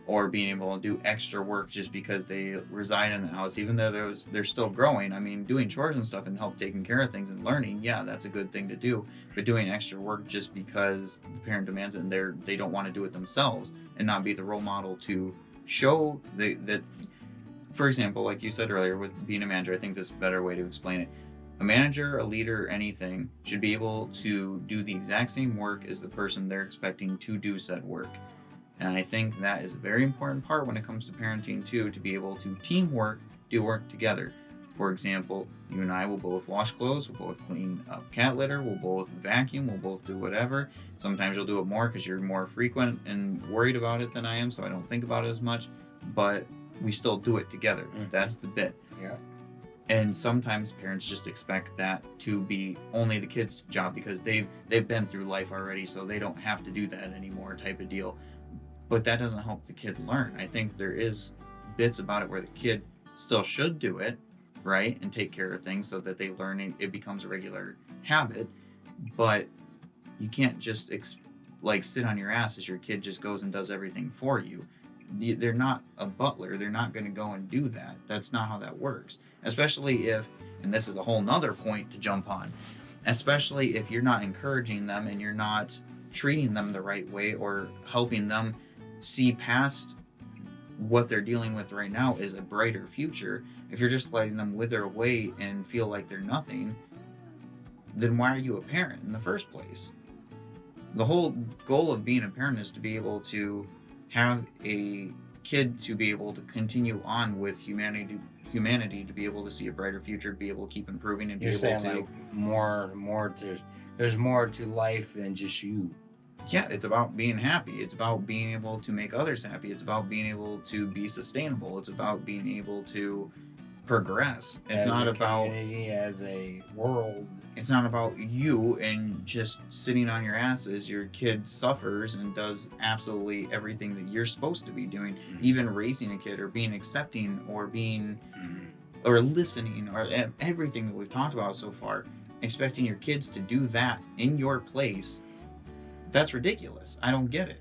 Or being able to do extra work just because they reside in the house, even though they're still growing. I mean, doing chores and stuff and help taking care of things and learning, yeah, that's a good thing to do. But doing extra work just because the parent demands it and they don't want to do it themselves and not be the role model to show that, for example, like you said earlier with being a manager, I think this is a better way to explain it. A manager, a leader, anything should be able to do the exact same work as the person they're expecting to do said work. And I think that is a very important part when it comes to parenting too, to be able to teamwork, do work together. For example, you and I will both wash clothes, we'll both clean up cat litter, we'll both vacuum, we'll both do whatever. Sometimes you'll do it more because you're more frequent and worried about it than I am, so I don't think about it as much. But we still do it together. Mm-hmm. That's the bit.
Yeah.
And sometimes parents just expect that to be only the kid's job because they've been through life already, so they don't have to do that anymore type of deal. But that doesn't help the kid learn. I think there is bits about it where the kid still should do it, right? And take care of things so that they learn and it becomes a regular habit. But you can't just sit on your ass as your kid just goes and does everything for you. They're not a butler. They're not going to go and do that. That's not how that works. Especially if, and this is a whole nother point to jump on, especially if you're not encouraging them and you're not treating them the right way or helping them see past what they're dealing with right now is a brighter future. If you're just letting them wither away and feel like they're nothing, then why are you a parent in the first place? The whole goal of being a parent is to be able to have a kid to be able to continue on with humanity to be able to see a brighter future, to be able to keep improving and be able to
like there's more to life than just you.
Yeah, it's about being happy. It's about being able to make others happy. It's about being able to be sustainable. It's about being able to progress. It's not about
community, as a world.
It's not about you and just sitting on your ass as your kid suffers and does absolutely everything that you're supposed to be doing, even raising a kid or being accepting or being or listening or everything that we've talked about so far. Expecting your kids to do that in your place. That's ridiculous. I don't get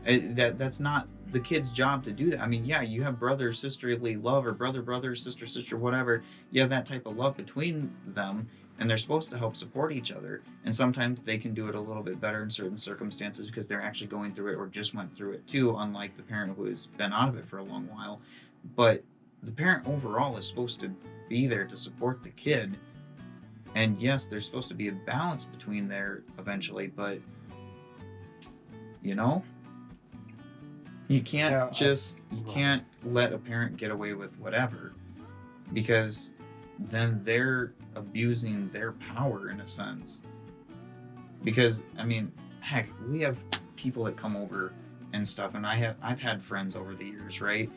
it. That's not the kid's job to do that. I mean, yeah, you have brother-sisterly love or brother, sister, whatever. You have that type of love between them, and they're supposed to help support each other. And sometimes they can do it a little bit better in certain circumstances because they're actually going through it or just went through it too, unlike the parent who has been out of it for a long while. But the parent overall is supposed to be there to support the kid. And yes, there's supposed to be a balance between there eventually, but you know, you can't can't let a parent get away with whatever, because then they're abusing their power in a sense. Because I mean, heck, we have people that come over and stuff, and I've had friends over the years, right,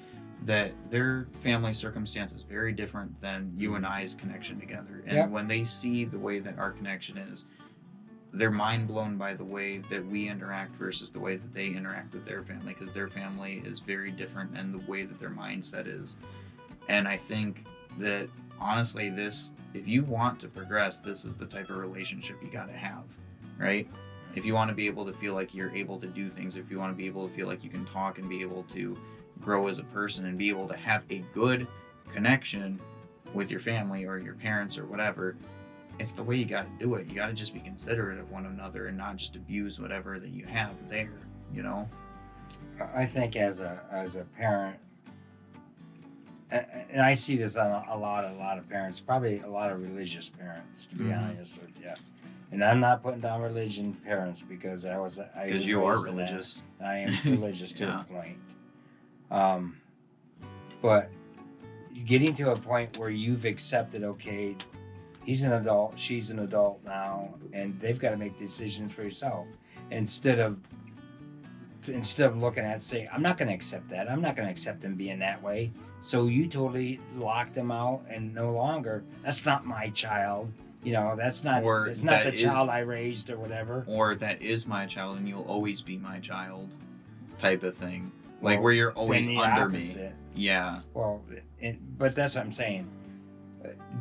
that their family circumstance is very different than you and I's connection together. And
Yep.
when they see the way that our connection is, they're mind blown by the way that we interact versus the way that they interact with their family, because their family is very different and the way that their mindset is. And I think that honestly, if you want to progress, this is the type of relationship you got to have, right? If you want to be able to feel like you're able to do things, if you want to be able to feel like you can talk and be able to grow as a person and be able to have a good connection with your family or your parents or whatever, it's the way you got to do it. You got to just be considerate of one another and not just abuse whatever that you have there, you know?
I think as a parent, and I see this on a lot of parents, probably a lot of religious parents, to be honest with you. And I'm not putting down religion parents because because
you are religious.
I am religious to
Yeah.
a point. But getting to a point where you've accepted, okay, he's an adult, she's an adult now, and they've got to make decisions for yourself. Instead of looking at, say, I'm not going to accept that. I'm not going to accept him being that way. So you totally locked him out, and no longer, that's not my child. You know, it's not the child I raised or whatever.
Or that is my child and you'll always be my child type of thing. Like where you're always under me. Yeah.
Well, but that's what I'm saying.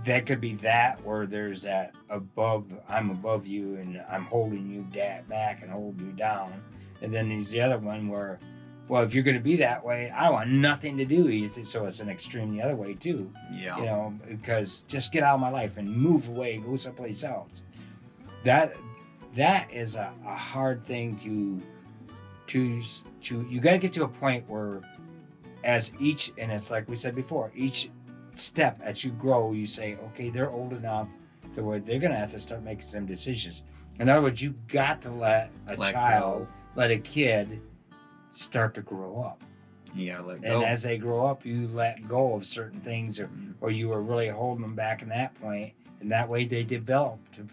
That could be that, or there's that I'm above you and I'm holding you back and holding you down. And then there's the other one where, well, if you're going to be that way, I want nothing to do with it. So it's an extreme the other way too.
Yeah.
You know, because just get out of my life and move away, go someplace else. That is a hard thing to you got to get to a point where, and it's like we said before, each step as you grow, you say, okay, they're old enough to where they're going to have to start making some decisions. In other words, you got to let a kid start to grow up.
You gotta let go.
And as they grow up, you let go of certain things, or you were really holding them back in that point, and that way they develop to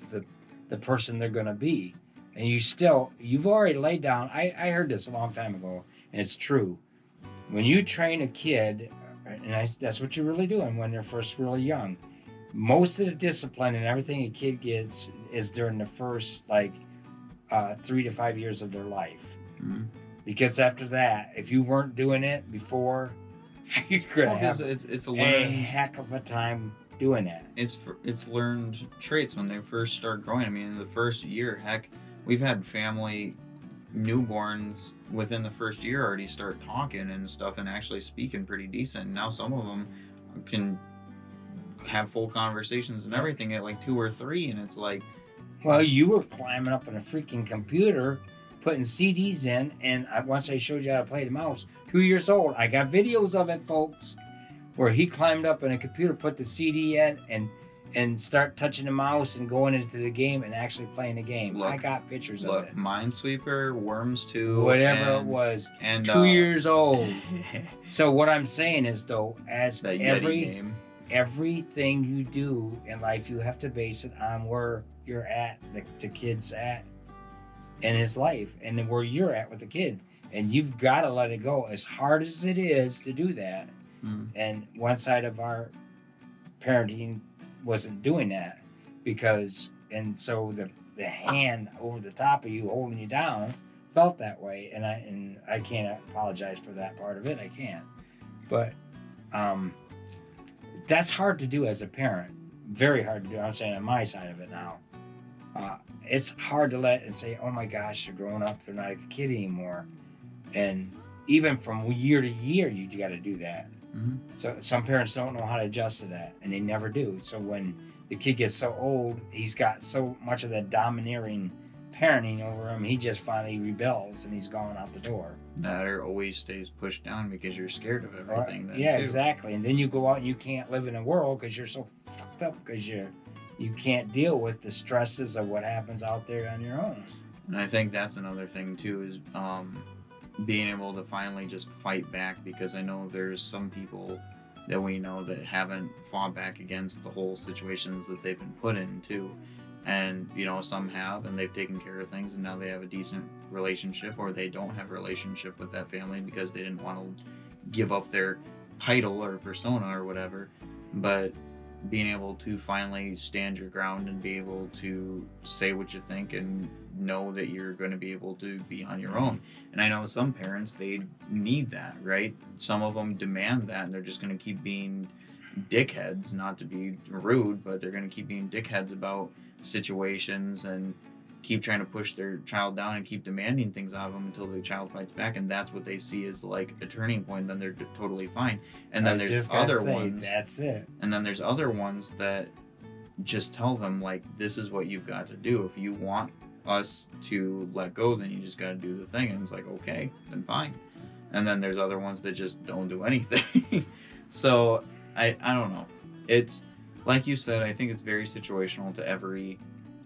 the person they're going to be. And you've already laid down. I heard this a long time ago, and it's true. When you train a kid, and that's what you're really doing when they're first really young, most of the discipline and everything a kid gets is during the first 3 to 5 years of their life. Mm-hmm. Because after that, if you weren't doing it before, you're gonna have
it's
a heck of a time doing that.
It's learned traits when they first start growing. I mean, in the first year, heck, we've had family newborns within the first year already start talking and stuff and actually speaking pretty decent. Now some of them can have full conversations and everything at like 2 or 3, and it's like,
well, you were climbing up on a freaking computer, putting CDs in, and once I showed you how to play the mouse, 2 years old. I got videos of it, folks, where he climbed up on a computer, put the CD in, and start touching the mouse and going into the game and actually playing the game. I got pictures of it.
Minesweeper, Worms 2,
whatever it was, and 2 years old. So what I'm saying is, though, as everything you do in life, you have to base it on where you're at, the kid's at in his life, and then where you're at with the kid. And you've got to let it go, as hard as it is to do that. And one side of our parenting wasn't doing that, so the hand over the top of you holding you down felt that way, and I can't apologize for that part of it. I can't, but that's hard to do as a parent. Very hard to do. I'm saying on my side of it now. It's hard to let and say, oh my gosh, they're growing up, they're not a kid anymore. And even from year to year, you got to do that. Mm-hmm. So some parents don't know how to adjust to that, and they never do. So when the kid gets so old, he's got so much of that domineering parenting over him, he just finally rebels and he's gone out the door.
That or always stays pushed down because you're scared of everything. Then
yeah,
too.
Exactly. And then you go out and you can't live in a world because you're so fucked up because you can't deal with the stresses of what happens out there on your own.
And I think that's another thing too, is being able to finally just fight back, because I know there's some people that we know that haven't fought back against the whole situations that they've been put in too. And some have, and they've taken care of things, and now they have a decent relationship, or they don't have a relationship with that family because they didn't want to give up their title or persona or whatever, but being able to finally stand your ground and be able to say what you think and know that you're going to be able to be on your own. And I know some parents, they need that, right? Some of them demand that, and they're just going to keep being dickheads, not to be rude, but they're going to keep being dickheads about situations and keep trying to push their child down and keep demanding things out of them until the child fights back, and that's what they see as like a turning point. Then they're totally fine. And then there's other ones,
that's it.
And then there's other ones that just tell them like, this is what you've got to do. If you want us to let go, then you just got to do the thing. And it's like, okay, then fine. And then there's other ones that just don't do anything. So I don't know. It's like you said, I think it's very situational to every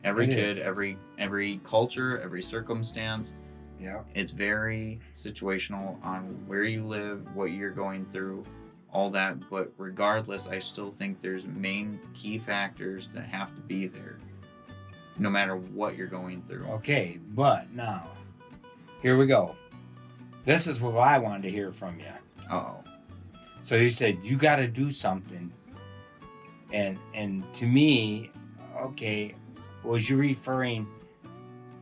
kid, every culture, every circumstance.
Yeah.
It's very situational on where you live, what you're going through, all that. But regardless, I still think there's main key factors that have to be there, no matter what you're going through.
Okay, but now, here we go. This is what I wanted to hear from you.
Uh-oh.
So you said you got to do something, and to me, okay, was you referring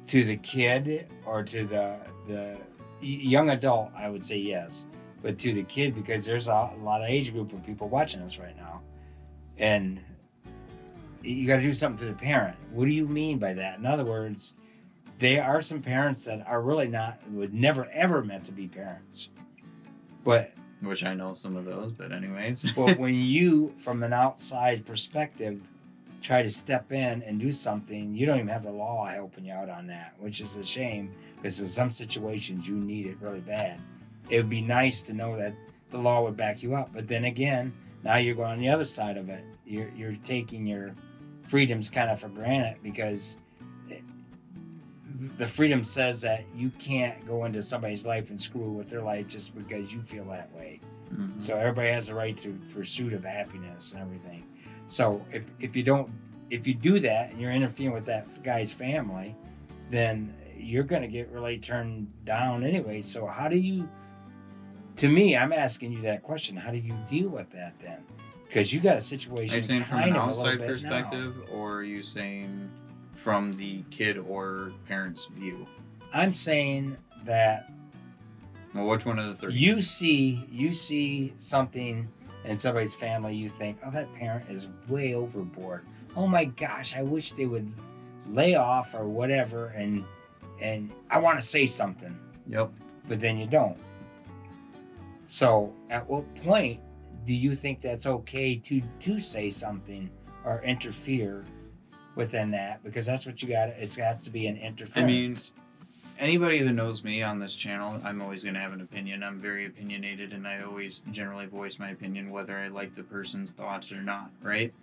to the kid or to the young adult? I would say yes, but to the kid, because there's a lot of age group of people watching us right now, and you got to do something to the parent. What do you mean by that? In other words, there are some parents that are really would never ever meant to be parents, but
which I know some of those, but anyways.
But when you, from an outside perspective, try to step in and do something, you don't even have the law helping you out on that, which is a shame, because in some situations you need it really bad. It would be nice to know that the law would back you up, but then again, now you're going on the other side of it. You're taking your freedoms kind of for granted, because the freedom says that you can't go into somebody's life and screw with their life just because you feel that way.
Mm-hmm.
So everybody has the right to pursuit of happiness and everything. So if you do that and you're interfering with that guy's family, then you're going to get really turned down anyway. So how do you, to me, I'm asking you that question, how do you deal with that then? Because you got a situation.
Are you saying from an outside
now.
perspective, or are you saying from the kid or parent's view?
I'm saying that.
Well, which one of the three?
You see something in somebody's family, you think, oh, that parent is way overboard. Oh my gosh, I wish they would lay off or whatever, and I want to say something.
Yep.
But then you don't. So at what point do you think that's okay to say something or interfere within that? Because that's what you got. It's got to be an interference.
I mean, anybody that knows me on this channel, I'm always going to have an opinion. I'm very opinionated, and I always generally voice my opinion whether I like the person's thoughts or not, right?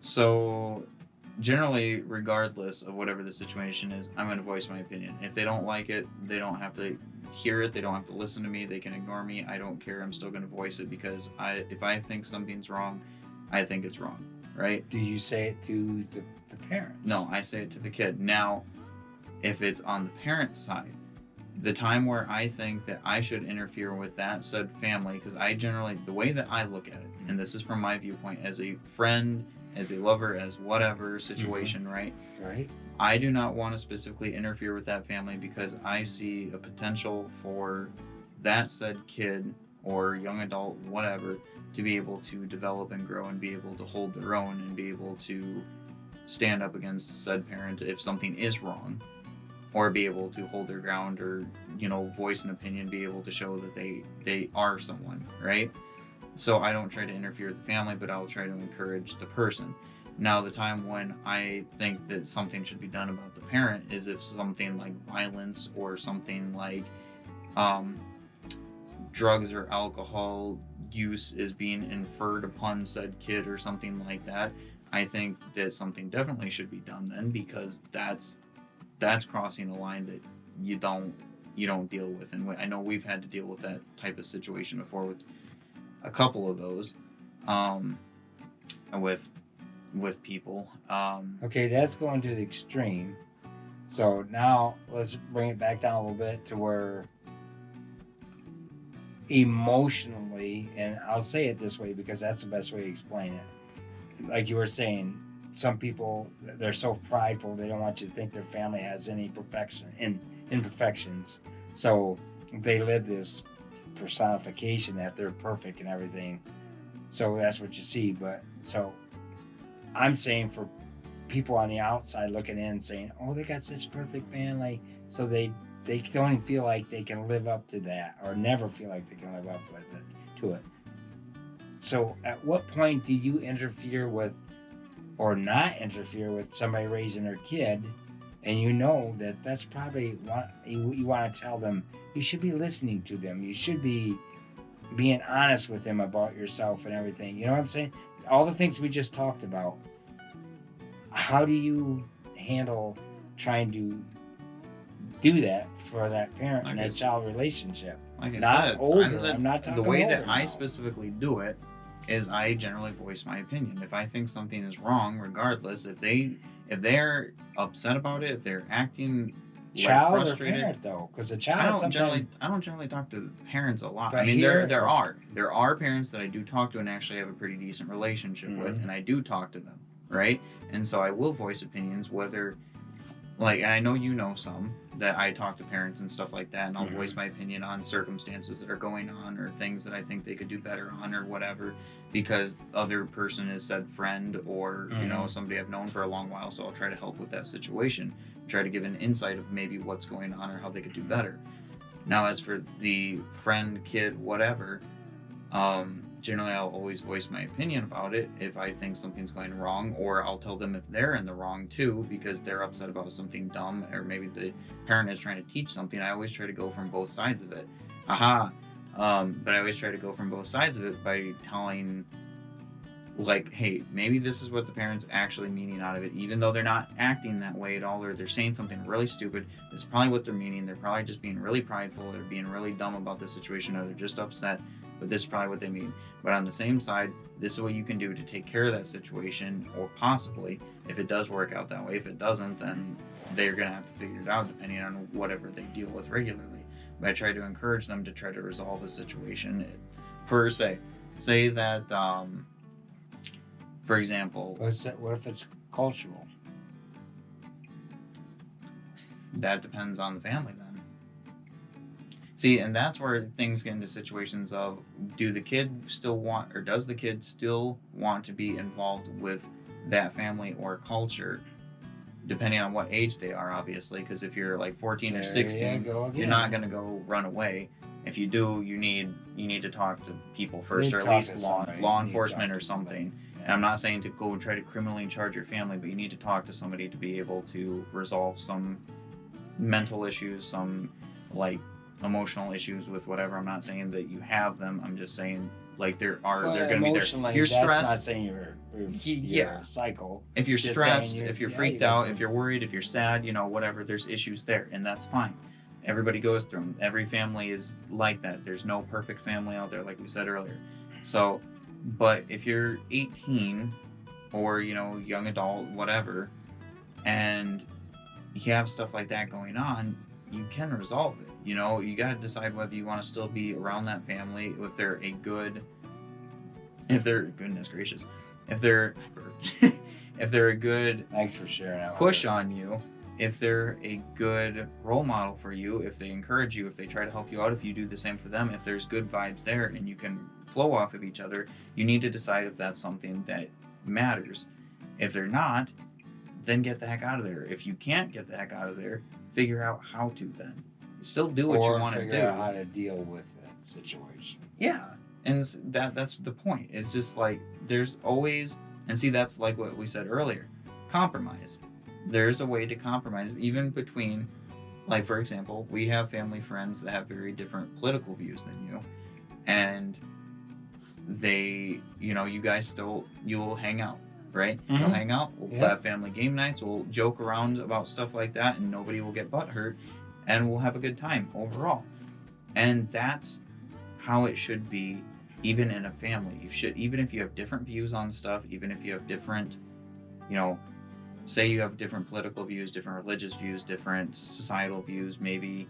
So generally, regardless of whatever the situation is, I'm going to voice my opinion. If they don't like it, they don't have to hear it. They don't have to listen to me. They can ignore me. I don't care. I'm still going to voice it, because if I think something's wrong, I think it's wrong, right?
Do you say it to the parents?
No, I say it to the kid. Now, if it's on the parent side, the time where I think that I should interfere with that said family, because I generally, the way that I look at it, and this is from my viewpoint as a friend, as a lover, as whatever situation, right?
Right.
I do not want to specifically interfere with that family, because I see a potential for that said kid or young adult, whatever, to be able to develop and grow and be able to hold their own and be able to stand up against said parent if something is wrong, or be able to hold their ground, or, you know, voice an opinion, be able to show that they are someone, right? So I don't try to interfere with the family, but I'll try to encourage the person. Now, the time when I think that something should be done about the parent is if something like violence or something like drugs or alcohol use is being inferred upon said kid or something like that. I think that something definitely should be done then, because that's crossing a line that you don't deal with. And I know we've had to deal with that type of situation before with a couple of those with people.
Okay, that's going to the extreme. So now let's bring it back down a little bit to where emotionally, and I'll say it this way because that's the best way to explain it. Like you were saying, some people, they're so prideful they don't want you to think their family has any imperfections. So they live this personification that they're perfect and everything. So that's what you see. But so I'm saying for people on the outside looking in saying, oh, they got such perfect family. So they don't even feel like they can live up to that, or never feel like they can live up to it. So at what point do you interfere with or not interfere with somebody raising their kid, and you know that that's probably what you want to tell them? You should be listening to them. You should be being honest with them about yourself and everything. You know what I'm saying? All the things we just talked about. How do you handle trying to do that for that parent and that child relationship?
Like I
not
said,
older. I'm not talking
the way
older
that I
now.
specifically do it is I generally voice my opinion. If I think something is wrong, regardless, if they're upset about it, if they're acting
Child
like
or
frustrated,
parent though, because the child.
I don't generally talk to parents a lot.
But
I mean,
here-
there are parents that I do talk to and actually have a pretty decent relationship with, and I do talk to them, right? And so I will voice opinions, whether and I know you know some that I talk to parents and stuff like that, and I'll voice my opinion on circumstances that are going on or things that I think they could do better on or whatever, because other person is said friend or you know somebody I've known for a long while, so I'll try to help with that situation, try to give an insight of maybe what's going on or how they could do better. Now, as for the friend, kid, whatever, generally I'll always voice my opinion about it if I think something's going wrong, or I'll tell them if they're in the wrong too because they're upset about something dumb, or maybe the parent is trying to teach something. I always try to go from both sides of it. But I always try to go from both sides of it by telling, like, hey, maybe this is what the parent's actually meaning out of it, even though they're not acting that way at all, or they're saying something really stupid. That's probably what they're meaning. They're probably just being really prideful, they're being really dumb about the situation, or they're just upset, but this is probably what they mean. But on the same side, this is what you can do to take care of that situation, or possibly, if it does work out that way. If it doesn't, then they're going to have to figure it out depending on whatever they deal with regularly. But I try to encourage them to try to resolve the situation. Per se, say that, for example,
What if it's cultural?
That depends on the family then. See, and that's where things get into situations of, does the kid still want to be involved with that family or culture, depending on what age they are, obviously, because if you're like 14 or 16, you're not going to go run away. If you do, you need to talk to people first, or at least law enforcement or something. And I'm not saying to go and try to criminally charge your family, but you need to talk to somebody to be able to resolve some mental issues, some like emotional issues with whatever. I'm not saying that you have them. I'm just saying like they're going to be there. If you're stressed,
not saying you're psycho.
If you're
Just
stressed,
saying
if you're
you
freaked
got
out,
some-
if you're worried, if you're sad, whatever, there's issues there, and that's fine. Everybody goes through them. Every family is like that. There's no perfect family out there, like we said earlier. So, but if you're 18 or, young adult, whatever, and you have stuff like that going on, you can resolve it. You got to decide whether you want to still be around that family, if they're goodness gracious, if they're a good
Thanks for sharing that.
push on you, if they're a good role model for you, if they encourage you, if they try to help you out, if you do the same for them, if there's good vibes there and you can flow off of each other, you need to decide if that's something that matters. If they're not, then get the heck out of there. If you can't get the heck out of there, figure out how to then. Still do what you want to do.
Figure out how to deal with that situation.
Yeah. And that's the point. It's just like there's always, and see, that's like what we said earlier, compromise. There's a way to compromise even between, like, for example, we have family friends that have very different political views than you, and they, you guys you'll hang out, right?
Mhm.
You'll hang out, we'll have family game nights, we'll joke around about stuff like that, and nobody will get butthurt, and we'll have a good time overall. And that's how it should be, even in a family. Even if you have different views on stuff, even if you have different, say you have different political views, different religious views, different societal views, maybe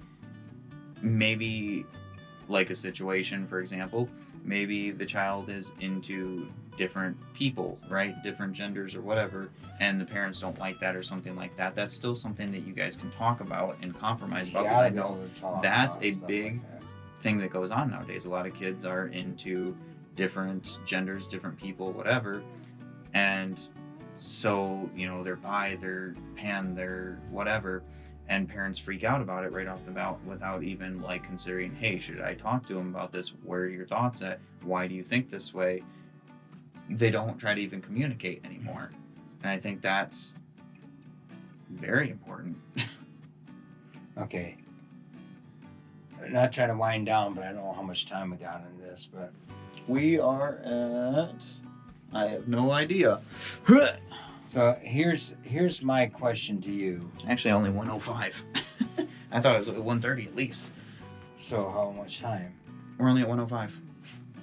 like a situation, for example, maybe the child is into different people, right? Different genders or whatever, and the parents don't like that or something like that. That's still something that you guys can talk about and compromise about, because I know that's a big thing that goes on nowadays. A lot of kids are into different genders, different people, whatever, and so, you know, they're bi, they're pan, they're whatever, and parents freak out about it right off the bat without even like considering, hey, should I talk to him about this? Where are your thoughts at? Why do you think this way? They don't try to even communicate anymore. And I think that's very important.
Okay. I'm not trying to wind down, but I don't know how much time we got in this, but
We are at, I have no idea.
so here's my question to you.
Actually, only 105. I thought it was at 130 at least.
So how much time?
We're only at 105.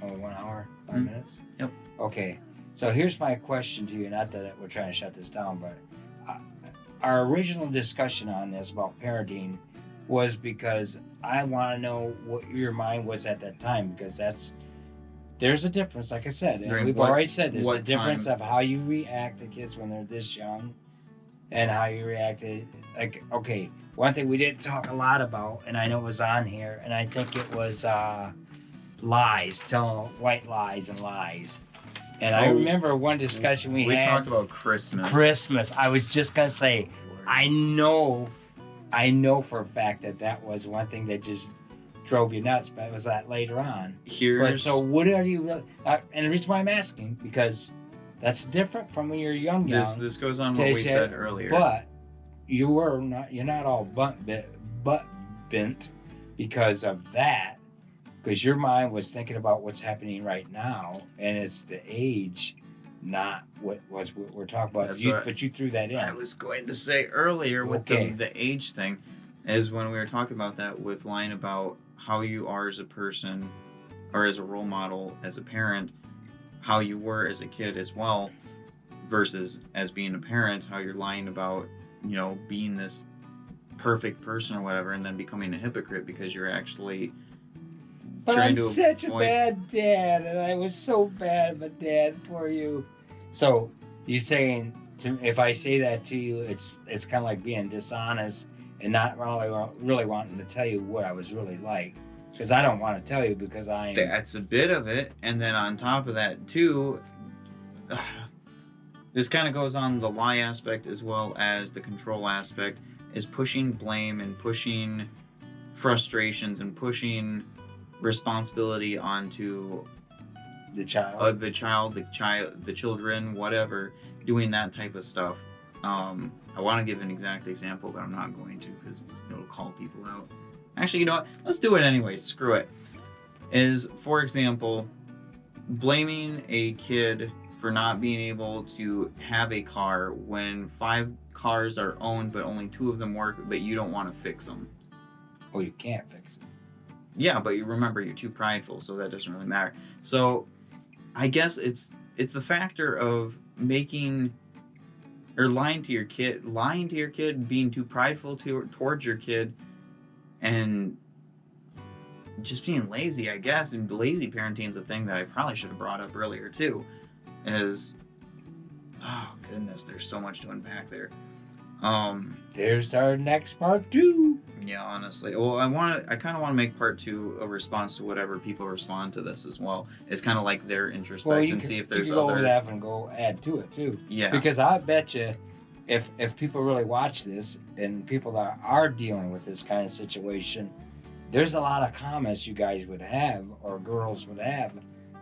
Oh, 1 hour, 5
Mhm.
minutes?
Yep.
Okay. So here's my question to you. Not that we're trying to shut this down, but our original discussion on this about parenting was because I want to know what your mind was at that time, because there's a difference, like I said, and
During
we've
what-
already said there's a
what
difference
time?
of how you react to kids when they're this young and how you react to, like, okay, one thing we didn't talk a lot about, and I know it was on here, and I think it was lies, telling white lies and lies. And I
Oh,
remember one discussion we had.
talked about Christmas.
Christmas. I was just gonna say, I know for a fact that was one thing that just drove you nuts, but it was that later on. But
Here's
so what are you really? And the reason why I'm asking, because that's different from when you're young.
this goes on what we said earlier.
But you're not all butt bent because of that, because your mind was thinking about what's happening right now, and it's the age, not what we're talking about.
That's
But you threw that in.
I was going to say earlier with
Okay.
the age thing, is when we were talking about that with line about how you are as a person or as a role model, as a parent, how you were as a kid as well, versus as being a parent, how you're lying about, you know, being this perfect person or whatever, and then becoming a hypocrite because you're actually
But
trying
I'm
to
such a
avoid-
bad dad, and I was so bad of a dad for you. So you saying if I say that to you, it's kind of like being dishonest and not really wanting to tell you what I was really like, because I don't want to tell you because I'm.
That's a bit of it, and then on top of that too, this kind of goes on the lie aspect as well as the control aspect, is pushing blame and pushing frustrations and pushing responsibility onto
The child.
the children, whatever, doing that type of stuff. I want to give an exact example, but I'm not going to because it'll call people out. Actually, you know what? Let's do it anyway. Screw it. Is, for example, blaming a kid for not being able to have a car when 5 cars are owned but only 2 of them work, but you don't want to fix them.
Well, you can't fix it.
Yeah, but you remember you're too prideful, so that doesn't really matter. So I guess it's the factor of making or lying to your kid, being too prideful towards your kid, and just being lazy, I guess. And lazy parenting is a thing that I probably should have brought up earlier too. Is, oh goodness, there's so much to unpack there.
There's our next part 2.
Yeah, honestly. Well, I kind of want to make part 2 a response to whatever people respond to this as well. It's kind of like their introspects and see if there's
you can go
other.
over that and go add to it too.
Yeah.
Because I bet you, if people really watch this and people that are dealing with this kind of situation, there's a lot of comments you guys would have or girls would have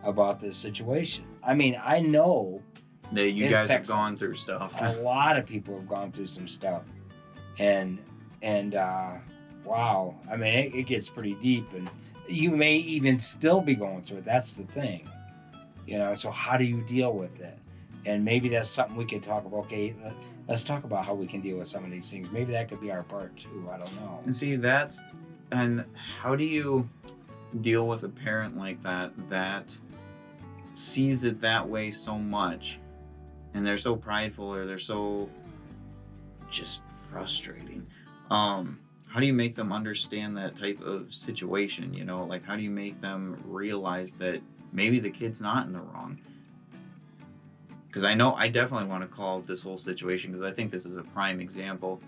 about this situation. I mean, I know
that you
it
guys have
affects
gone through stuff.
a lot of people have gone through some stuff, and wow, I mean, it gets pretty deep, and you may even still be going through it. That's the thing, you know. So how do you deal with it? And maybe that's something we could talk about. Okay, let's talk about how we can deal with some of these things. Maybe that could be our part 2. I don't know.
And see, and how do you deal with a parent like that sees it that way so much, and they're so prideful or they're so just frustrating? how do you make them understand that type of situation? You know, like how do you make them realize that maybe the kid's not in the wrong? Because I know I definitely want to call this whole situation, because I think this is a prime example.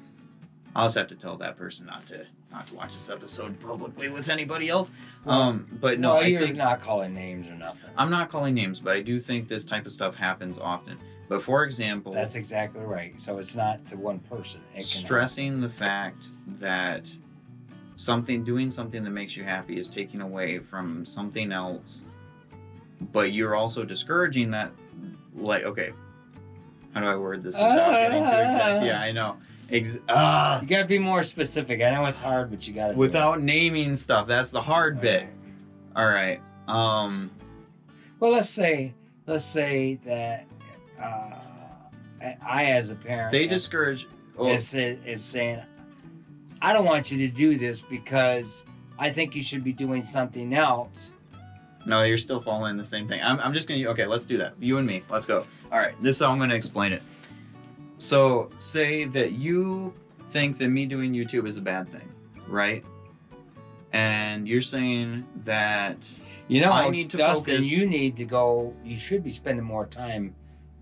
I'll just have to tell that person not to watch this episode publicly with anybody else. But no,
well, you're not calling names or nothing.
I'm not calling names, but I do think this type of stuff happens often. But for example,
that's exactly right. So it's not to one person.
Stressing the fact that doing something that makes you happy is taking away from something else, but you're also discouraging that. Like, okay, how do I word this without getting too exact? Yeah, I know. You
gotta be more specific. I know it's hard, but you gotta.
Without naming stuff, that's the hard bit. All right.
Well, let's say that I, as a parent,
they discourage.
Is saying, I don't want you to do this because I think you should be doing something else.
No, you're still following the same thing. I'm just gonna. Okay, let's do that. You and me. Let's go. All right. This is how I'm gonna explain it. So, say that you think that me doing YouTube is a bad thing, right? And you're saying that I need to
Dustin,
focus.
you need to go. You should be spending more time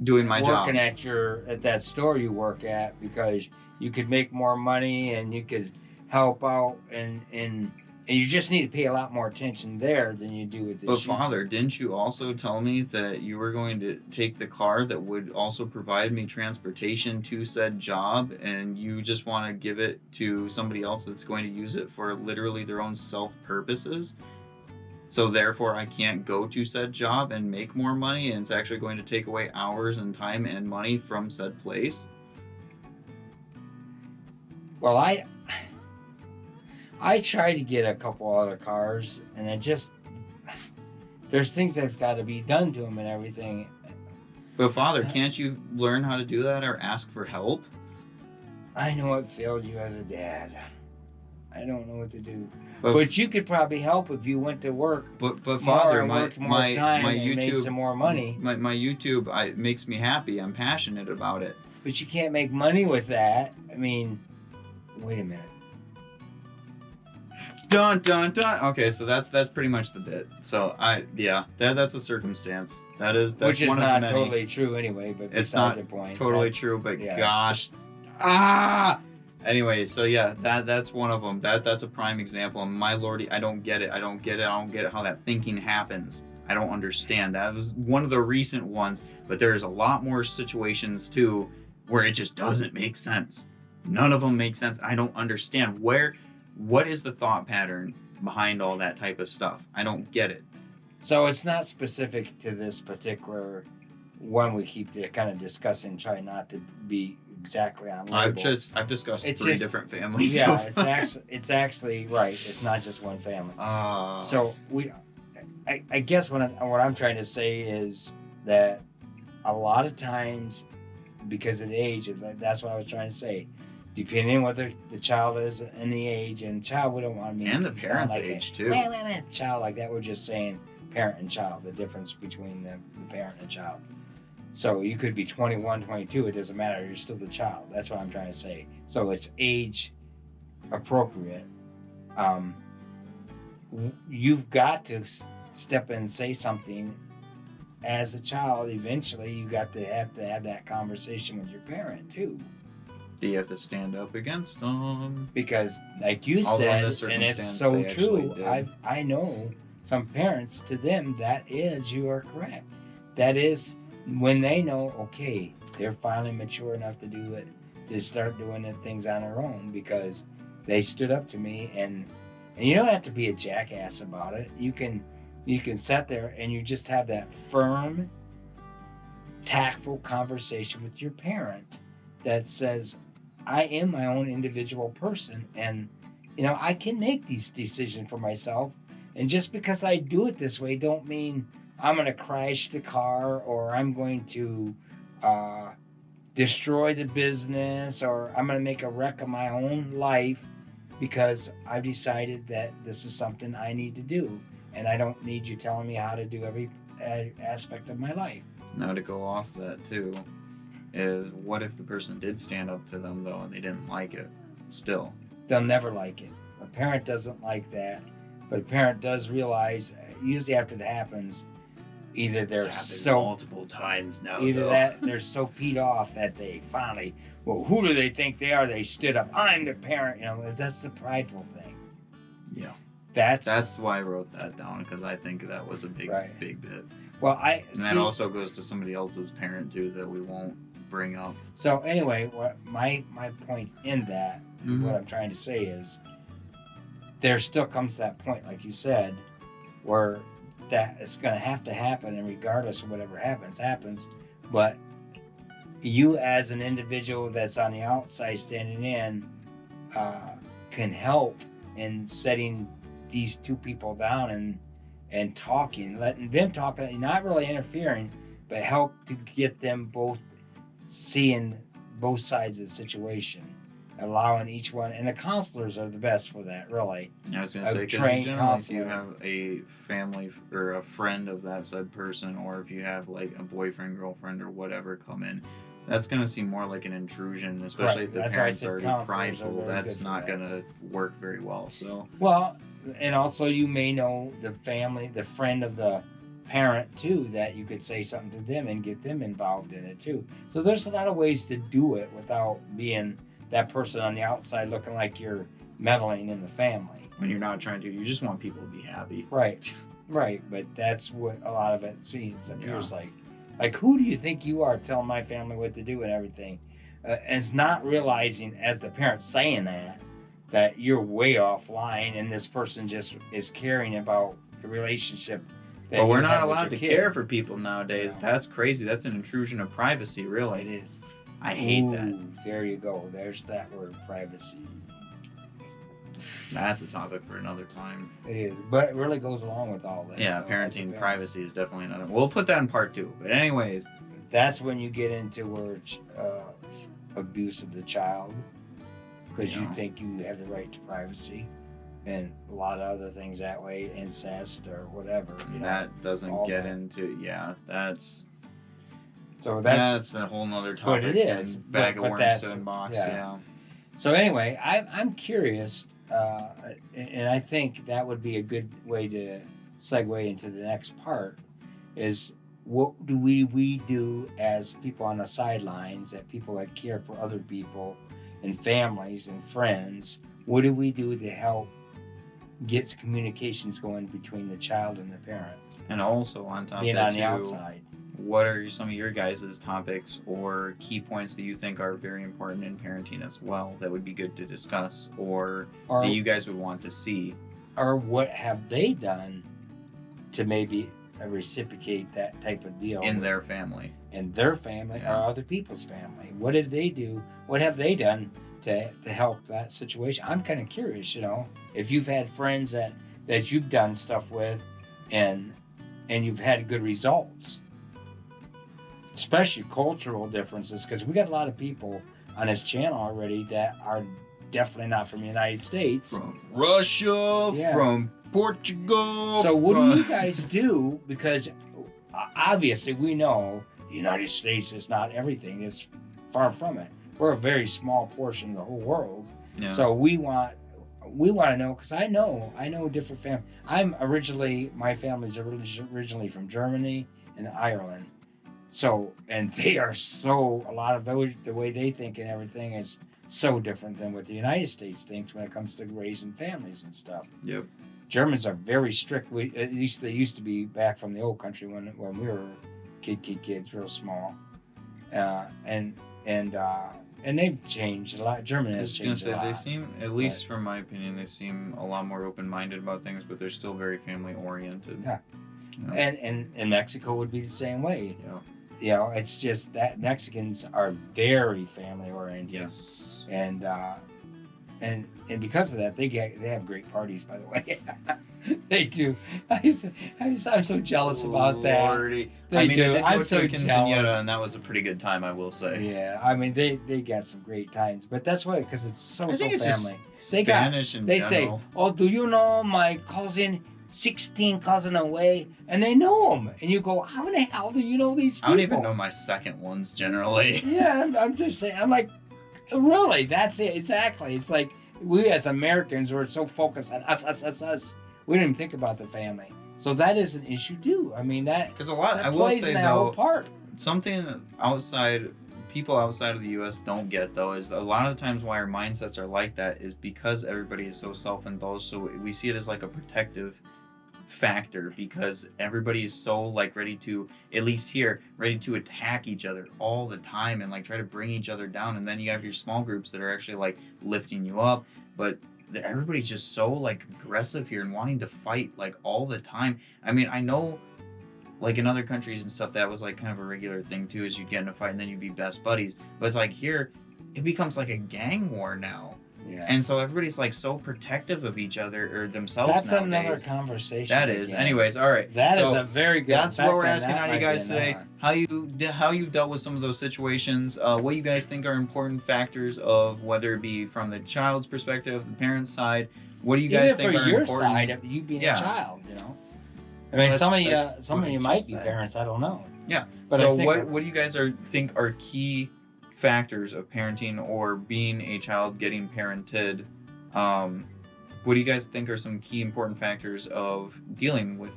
doing my job,
working at that store you work at, because you could make more money and you could help out, and you just need to pay a lot more attention there than you do with this.
But Father, didn't you also tell me that you were going to take the car that would also provide me transportation to said job, and you just want to give it to somebody else that's going to use it for literally their own self purposes? So therefore I can't go to said job and make more money, and it's actually going to take away hours and time and money from said place?
Well, I tried to get a couple other cars, and there's things that's got to be done to them and everything.
But Father, can't you learn how to do that or ask for help?
I know it failed you as a dad. I don't know what to do. But you could probably help if you went to work.
But Father, my
YouTube made some more money.
My YouTube makes me happy. I'm passionate about it.
But you can't make money with that. I mean, wait a minute.
Dun dun dun. Okay, so that's pretty much the bit. So that's a circumstance. That's
which is
one
not
of the many.
Totally true anyway. But
it's not
the point.
Totally true. But
yeah.
Gosh, Anyway, so yeah, that's one of them. That's a prime example. And my lordy, I don't get it. I don't get it how that thinking happens. I don't understand. That was one of the recent ones, but there's a lot more situations too where it just doesn't make sense. None of them make sense. I don't understand what is the thought pattern behind all that type of stuff. I don't get it.
So it's not specific to this particular one we keep kind of discussing, try not to be exactly on label.
I've discussed three different families.
Yeah, it's actually right. It's not just one family. So I guess what I'm trying to say is that a lot of times, because of the age, that's what I was trying to say. Depending on whether the child is in the age, and child, we don't want to
and the parent's age too.
Wait, child like that. We're just saying parent and child. The difference between the parent and child. So you could be 21, 22. It doesn't matter. You're still the child. That's what I'm trying to say. So it's age appropriate. You've got to step in and say something as a child. Eventually, you got to have that conversation with your parent too.
Do you have to stand up against them?
Because, like you said, and it's so true. I know some parents. To them, you are correct. That is. When they know, okay, they're finally mature enough to do it, to start doing the things on their own, because they stood up to me, and you don't have to be a jackass about it. You can sit there and you just have that firm, tactful conversation with your parent that says, I am my own individual person, and I can make these decisions for myself, and just because I do it this way don't mean I'm going to crash the car, or I'm going to destroy the business, or I'm going to make a wreck of my own life because I've decided that this is something I need to do. And I don't need you telling me how to do every aspect of my life.
Now, to go off that too, is what if the person did stand up to them though and they didn't like it still?
they'll never like it. A parent doesn't like that, but a parent does realize, usually after it happens, either they're so
multiple times now.
either that they're so peed off that they finally, well, who do they think they are? They stood up. I'm the parent. You know, that's the prideful thing.
Yeah.
That's
why I wrote that down, because I think that was a big bit.
Well,
that also goes to somebody else's parent too that we won't bring up.
So anyway, what my point in that, what I'm trying to say is, there still comes that point, like you said, where that it's going to have to happen, and regardless of whatever happens. But you, as an individual that's on the outside standing in, can help in setting these two people down and talking, letting them talk, not really interfering, but help to get them both seeing both sides of the situation, allowing each one. And the counselors are the best for that, really.
I was going to say, because generally if you have a family or a friend of that said person, or if you have like a boyfriend, girlfriend, or whatever come in, that's going to seem more like an intrusion, especially if the parents are already prideful. That's not going to work very well. So
well, and also you may know the family, the friend of the parent too, that you could say something to them and get them involved in it too. So there's a lot of ways to do it without being that person on the outside looking like you're meddling in the family.
When you're not trying to, you just want people to be happy.
Right. But that's what a lot of it appears like. Like, who do you think you are telling my family what to do and everything? And it's not realizing, as the parent saying that you're way offline, and this person just is caring about the relationship.
But we're not allowed to care for people nowadays. No. That's crazy. That's an intrusion of privacy, really.
It is.
I hate that.
There you go. There's that word, privacy.
That's a topic for another time.
It is, but it really goes along with all this.
Yeah, parenting privacy is definitely another. We'll put that in part 2. But anyways,
that's when you get into where abuse of the child, because you think you have the right to privacy, and a lot of other things that way, incest or whatever.
That doesn't get into that's.
So
that's a whole nother topic.
But it is
bag of worms to unbox. Yeah.
So anyway, I'm curious. And I think that would be a good way to segue into the next part, is what do we do as people on the sidelines, that people that care for other people and families and friends? What do we do to help get communications going between the child and the parent?
And also on top
being
of that
on the outside.
What are some of your guys' topics or key points that you think are very important in parenting as well that would be good to discuss, or that you guys would want to see?
Or what have they done to maybe reciprocate that type of deal
in their family?
In their family or other people's family. What did they do? What have they done to help that situation? I'm kind of curious, if you've had friends that you've done stuff with and you've had good results. Especially cultural differences, because we got a lot of people on this channel already that are definitely not from the United States.
From Russia, from Portugal.
So what do you guys do? Because obviously we know the United States is not everything. It's far from it. We're a very small portion of the whole world. Yeah. So we want to know, because I know different families. My family's originally from Germany and Ireland. So, and they are a lot of those, the way they think and everything is so different than what the United States thinks when it comes to raising families and stuff.
Yep.
Germans are very strict. At least they used to be back from the old country when we were kids, real small. And they've changed a lot. Germany has changed a lot.
They seem, at least from my opinion, they seem a lot more open-minded about things, but they're still very family-oriented.
Yeah. And Mexico would be the same way.
Yeah.
It's just that Mexicans are very family oriented.
Yes.
And because of that, they have great parties. By the way, they do. I'm so jealous about that. They do. I'm so jealous.
And that was a pretty good time, I will say.
Yeah, I mean they got some great times, but that's why, because it's so family.
Just Spanish in general.
Say, "Oh, do you know my cousin?" 16 cousin away, and they know them, and you go, how the hell do you know these people?
I don't even know my second ones generally.
Yeah, I'm just saying, I'm like, really, that's it, exactly. It's like, we as Americans were so focused on us. We didn't even think about the family. So that is an issue too. I mean that
because a lot.
that
I will
plays
say
in that whole
though,
part.
something people outside of the U.S. don't get though is a lot of the times why our mindsets are like that is because everybody is so self-indulged. So we see it as like a protective factor because everybody is so like ready to, at least here, ready to attack each other all the time and like try to bring each other down. And then you have your small groups that are actually like lifting you up, but everybody's just so like aggressive here and wanting to fight like all the time. I mean, I know like in other countries and stuff that was like kind of a regular thing too, is you get in a fight and then you'd be best buddies, but it's like here it becomes like a gang war now.
Yeah.
And so everybody's like so protective of each other or themselves.
That's
nowadays.
another conversation.
That is.
Again.
Anyways, all right.
That
so
is a very good.
That's what we're asking
that
on you
might
guys
be
today.
another.
How you've dealt with some of those situations. What you guys think are important factors of whether it be from the child's perspective, the parent's side. What do you guys
Even
think
for
are
your
important?
side of you being
Yeah.
a child, you know. I
Well,
mean, some
that's
of
what
you
I
might
just
be
said.
parents. I don't know.
Yeah.
But
so
I think
what do you guys think are key factors of parenting or being a child getting parented? What do you guys think are some key important factors of dealing with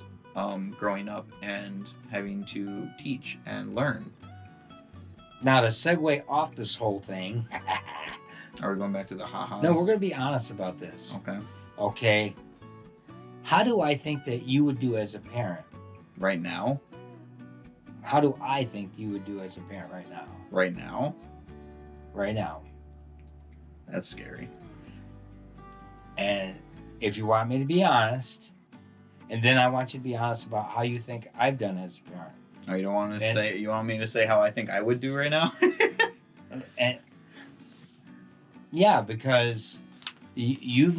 growing up and having to teach and learn?
Now to segue off this whole thing.
Are we going back to the ha-has?
No, we're going to be honest about this.
Okay.
Okay. How do I think that you would do as a parent?
Right now?
How do I think you would do as a parent right now?
Right now?
Right now.
That's scary.
And if you want me to be honest, and then I want you to be honest about how you think I've done as a parent.
Oh, you don't want to say? You want me to say how I think I would do right now?
and yeah, because you've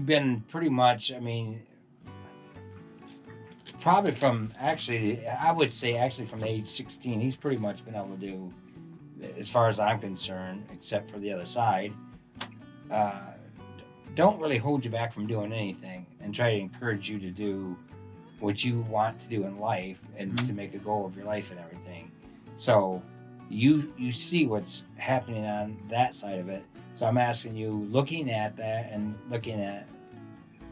been pretty much. I mean, probably from I would say from age 16, he's pretty much been able to do, as far as I'm concerned, except for the other side. Don't really hold you back from doing anything and try to encourage you to do what you want to do in life and to make a goal of your life and everything. So you see what's happening on that side of it. So I'm asking you, looking at that and looking at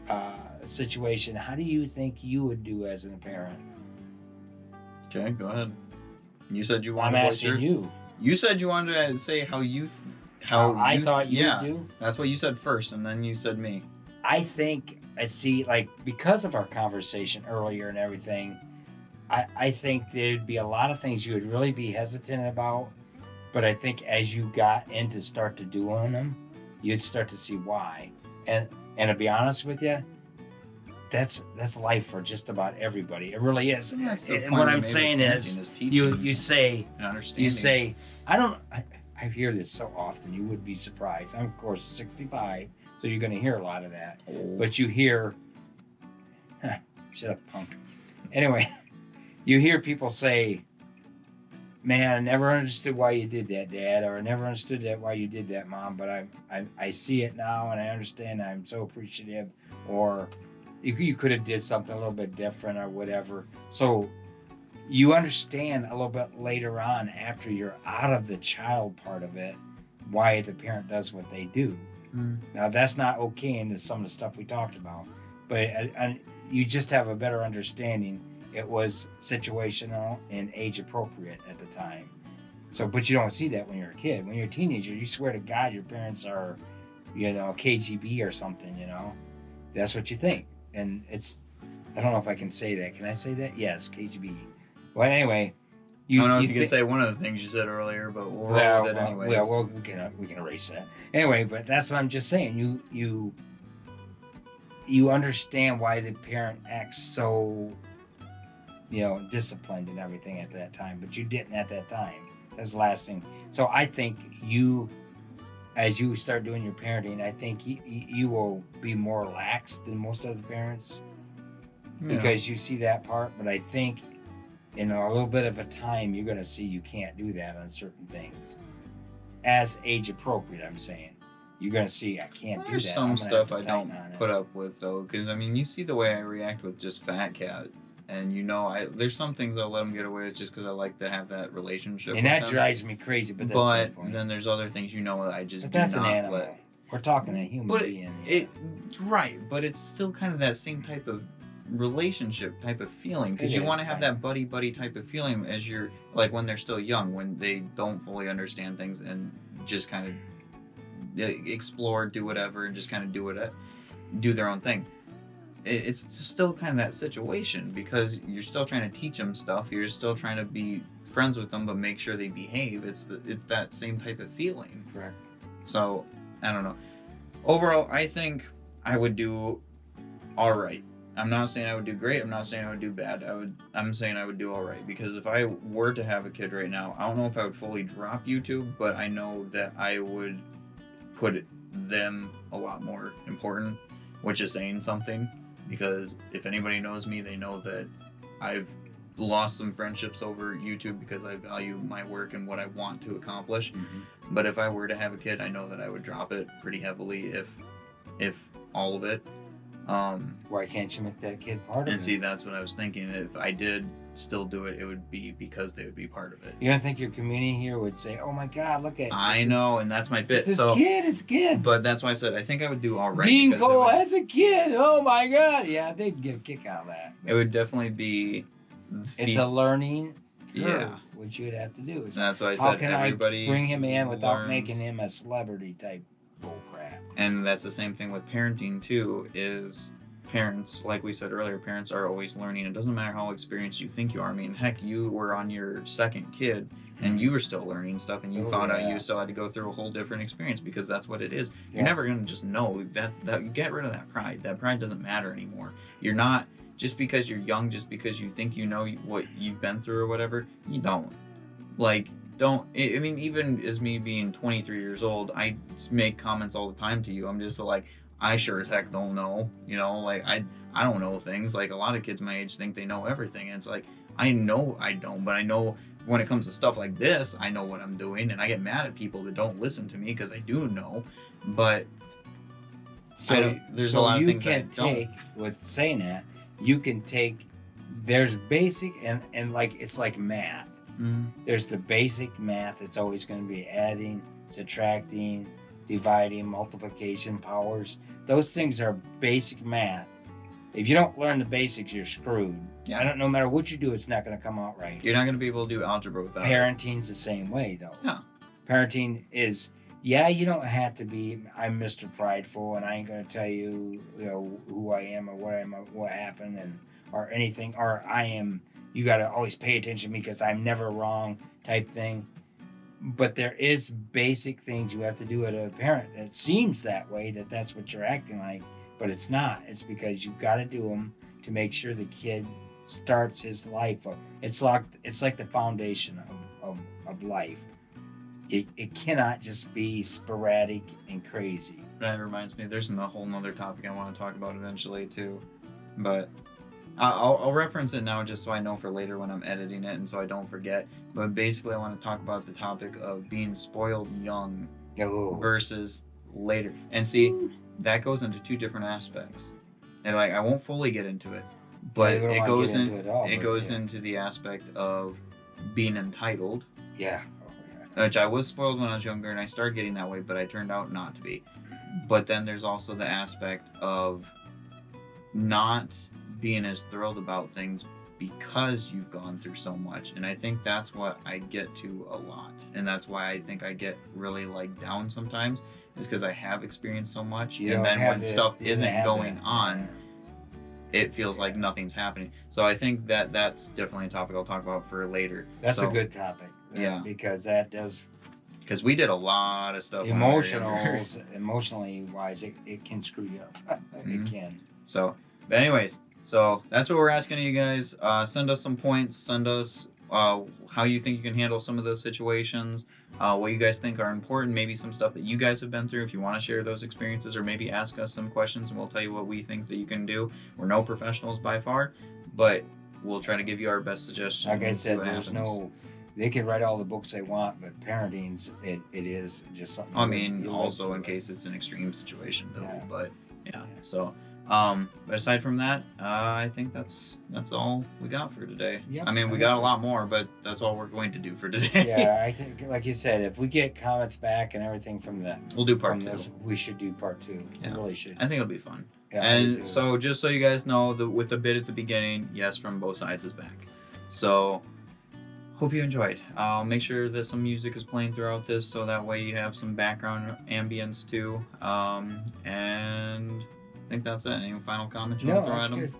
a situation, how do you think you would do as a parent?
Okay, go ahead. You said you
I'm
wanted
asking you.
You said you wanted to say how
I thought you would do.
That's what you said first, and then you said me.
I think because of our conversation earlier and everything, I think there'd be a lot of things you would really be hesitant about, but I think as you got into start to doing them, you'd start to see why. And to be honest with you, that's life for just about everybody. It really is. And what I'm saying is you say I hear this so often, you would be surprised. I'm, of course, 65, so you're going to hear a lot of that.
Oh.
But you hear... shut up, punk. Anyway, you hear people say, man, I never understood why you did that, Dad, or I never understood why you did that, Mom, but I see it now, and I understand. I'm so appreciative. Or you could have did something a little bit different or whatever. So... you understand a little bit later on, after you're out of the child part of it, why the parent does what they do. Now, that's not okay into some of the stuff we talked about, but you just have a better understanding. It was situational and age appropriate at the time. So, but you don't see that when you're a kid. When you're a teenager, you swear to God your parents are, KGB or something, That's what you think. And I don't know if I can say that. Can I say that? Yes, KGB. Well, anyway,
I don't know if you can say one of the things you said earlier, but we'll roll with it anyways.
Well, we can erase that. Anyway, but that's what I'm just saying. You understand why the parent acts so, disciplined and everything at that time, but you didn't at that time. That's the last thing. So I think as you start doing your parenting, I think you will be more lax than most other parents because you see that part. But I think in a little bit of a time, you're going to see you can't do that on certain things. As age appropriate, I'm saying. You're going to see I can't do that.
There's some stuff I don't put up with, though, because, you see the way I react with just Fat Cat. And there's some things I'll let him get away with just because I like to have that relationship
and
with
that
him.
Drives me crazy, but that's
But then there's other things that I just do
that's
not
an animal.
let.
We're talking a human being.
But it's still kind of that same type of relationship type of feeling, because you want to have that buddy type of feeling as you're like when they're still young, when they don't fully understand things and just kind of explore, do whatever, and just kind of do their own thing. It's still kind of that situation, because you're still trying to teach them stuff, you're still trying to be friends with them, but make sure they behave. It's that same type of feeling.
Correct.
So I don't know. Overall, I think I would do all right. I'm not saying I would do great. I'm not saying I would do bad. I'm saying I would do all right, because if I were to have a kid right now, I don't know if I would fully drop YouTube, but I know that I would put them a lot more important, which is saying something, because if anybody knows me, they know that I've lost some friendships over YouTube because I value my work and what I want to accomplish.
Mm-hmm.
But if I were to have a kid, I know that I would drop it pretty heavily, if all of it.
Why can't you make that kid part of it?
And see, that's what I was thinking. If I did still do it, it would be because they would be part of it.
You don't think your community here would say, "Oh my God, look at"?
I know, and that's my bit.
It's his kid.
But that's why I said I think I would do all right.
Dean Cole has a kid. Oh my God, yeah, they'd get a kick out of that.
It would definitely be.
It's a learning curve,
yeah,
which you'd have to do.
So that's why I said
how can
everybody
I bring him in without
learns.
making him a celebrity type bullcrap?
And that's the same thing with parenting too. Is parents, like we said earlier, parents are always learning. It doesn't matter how experienced you think you are. I mean, heck, you were on your second kid and you were still learning stuff, and you found out you still had to go through a whole different experience, because that's what it is. You're never going to just know that you get rid of that pride. That pride doesn't matter anymore. You're not, just because you're young, just because you think you know what you've been through or whatever, you don't. I mean, even as me being 23 years old, I make comments all the time to you. I'm just like, I sure as heck don't know, I don't know things. Like, a lot of kids my age think they know everything, and it's like, I know I don't, but I know when it comes to stuff like this, I know what I'm doing, and I get mad at people that don't listen to me because I do know, but there's a lot of things I don't.
With saying that, you can take, there's basic and like, it's like math.
Mm-hmm.
There's the basic math. It's always going to be adding, subtracting, dividing, multiplication, powers. Those things are basic math. If you don't learn the basics, you're screwed.
Yeah.
No matter what you do, it's not going to come out right.
You're not going to be able to do algebra without
Parenting's the same way, though.
Yeah.
Parenting is, you don't have to be, I'm Mr. Prideful and I ain't going to tell you, who I am or what happened or anything, or I am, you got to always pay attention to me because I'm never wrong type thing. But there is basic things you have to do as a parent. It seems that way, that's what you're acting like, but it's not. It's because you've got to do them to make sure the kid starts his life. It's like the foundation of life. It cannot just be sporadic and crazy.
That reminds me, there's a whole nother topic I want to talk about eventually too, but I'll reference it now just so I know for later when I'm editing it and so I don't forget. But basically I want to talk about the topic of being spoiled young versus later. And see, that goes into two different aspects. And I won't fully get into it, but it goes into the aspect of being entitled.
Yeah.
Which I was spoiled when I was younger and I started getting that way, but I turned out not to be. But then there's also the aspect of not being as thrilled about things because you've gone through so much. And I think that's what I get to a lot. And that's why I think I get really down sometimes, is because I have experienced so much. And then when stuff isn't going on, it feels like nothing's happening. So I think that's definitely a topic I'll talk about for later.
That's a good topic.
Yeah.
Because that does.
Because we did a lot of stuff.
Emotionally wise, it can screw you up.
Mm-hmm.
It can.
So, but anyways, so that's what we're asking of you guys. Send us some points. Send us how you think you can handle some of those situations. What you guys think are important. Maybe some stuff that you guys have been through. If you want to share those experiences, or maybe ask us some questions, and we'll tell you what we think that you can do. We're no professionals by far, but we'll try to give you our best suggestions.
Like I said, they can write all the books they want, but parenting's it is just something.
I mean, also in case it's an extreme situation, though. Yeah. But yeah. So But aside from that, I think that's all we got for today.
Yep,
I mean, we got a lot more, but that's all we're going to do for today.
Yeah, I think, like you said, if we get comments back and everything from that,
we'll do part
from
2.
this, we should do part 2.
Yeah.
We really should.
I think it'll be fun.
Yeah, I do
and
too.
so, just so you guys know, with the bit at the beginning, yes, from both sides is back. So, hope you enjoyed. I'll make sure that some music is playing throughout this, so that way you have some background ambience too. And I think that's it. Any final comments you want to throw at them?
Good.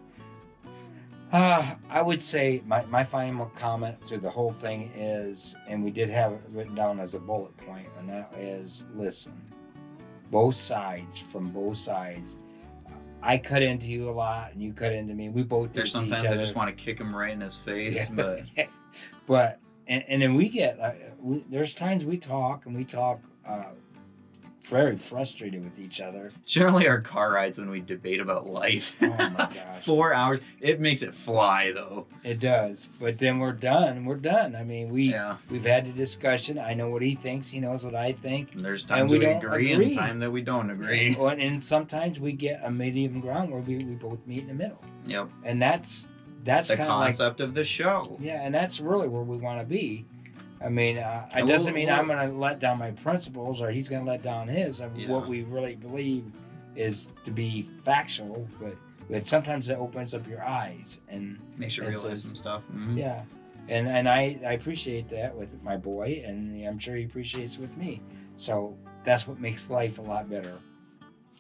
I would say my final comment through the whole thing is, and we did have it written down as a bullet point, and that is, listen, both sides, I cut into you a lot, and you cut into me. We both did
There's
to each
sometimes I
other.
just want to kick him right in his face,
Yeah.
but
but and then we get there's times we talk very frustrated with each other.
generally our car rides when we debate about life.
Oh my gosh.
4 hours. It makes it fly though.
It does, but then we're done. I mean, we've had the discussion. I know what he thinks. He knows what I think.
And there's
And
times
we
we
don't
agree
agree.
and time that we don't agree.
And sometimes we get a medium ground where we both meet in the middle,
Yep.
and that's
The
kind of like,
concept of the show.
yeah, and that's really where we want to be. I mean, it
And
doesn't
we'll-
mean I'm going to let down my principles or he's going to let down his. I mean,
Yeah.
what we really believe is to be factual, but sometimes it opens up your eyes, and
Makes you
It
realize
says-
some stuff. Mhm.
yeah, and I appreciate that with my boy, and I'm sure he appreciates it with me. So that's what makes life a lot better.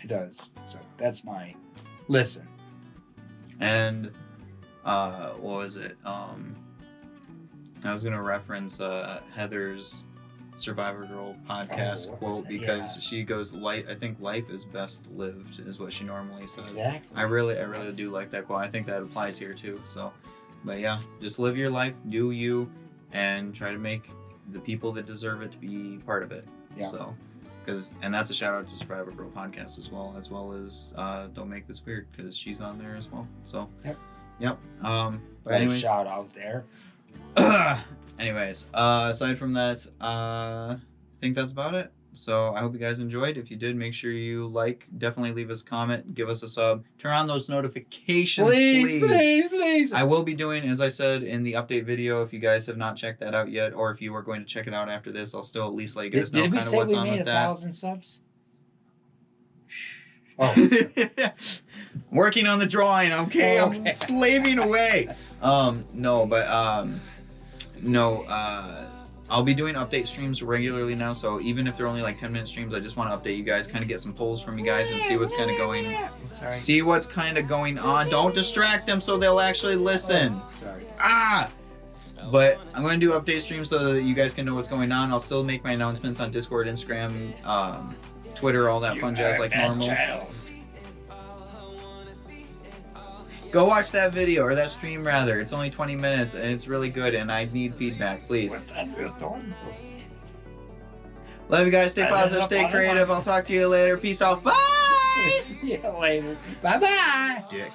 It does. So that's my listen.
And what was it? I was gonna reference Heather's Survivor Girl podcast
Oh, what was
quote
it?
because
Yeah.
she goes, "Life. I think life is best lived," is what she normally says.
Exactly.
I really do like that quote. I think that applies here too. So, but yeah, just live your life, do you, and try to make the people that deserve it to be part of it.
Yeah.
So, and that's a shout out to Survivor Girl podcast as well as Don't Make This Weird because she's on there as well. So, yep. But
Put a
anyways,
shout out there.
anyways, aside from that, I think that's about it. So I hope you guys enjoyed. If you did, make sure you definitely leave us a comment, give us a sub, turn on those notifications, please. I will be doing, as I said in the update video, if you guys have not checked that out yet, or if you are going to check it out after this, I'll still at least let you guys know
Did we
kind of
say
what's
we
on
made
with
1,000 subs? Oh,
Working on the drawing, okay?
Okay.
I'm slaving away. I'll be doing update streams regularly now, so even if they're only like 10-minute streams, I just want to update you guys, kind of get some polls from you guys and see what's kind of going
sorry.
see what's kind of going on. Don't distract them so they'll actually listen.
Oh, sorry.
But I'm going to do update streams so that you guys can know what's going on. I'll still make my announcements on Discord, Instagram, Twitter, all that fun jazz like normal. Go watch that video, or that stream rather. It's only 20 minutes and it's really good and I need feedback, please. Love you guys. Stay positive, stay creative. I'll talk to you later. Peace out. Bye!
See you later. Bye-bye.
Dick.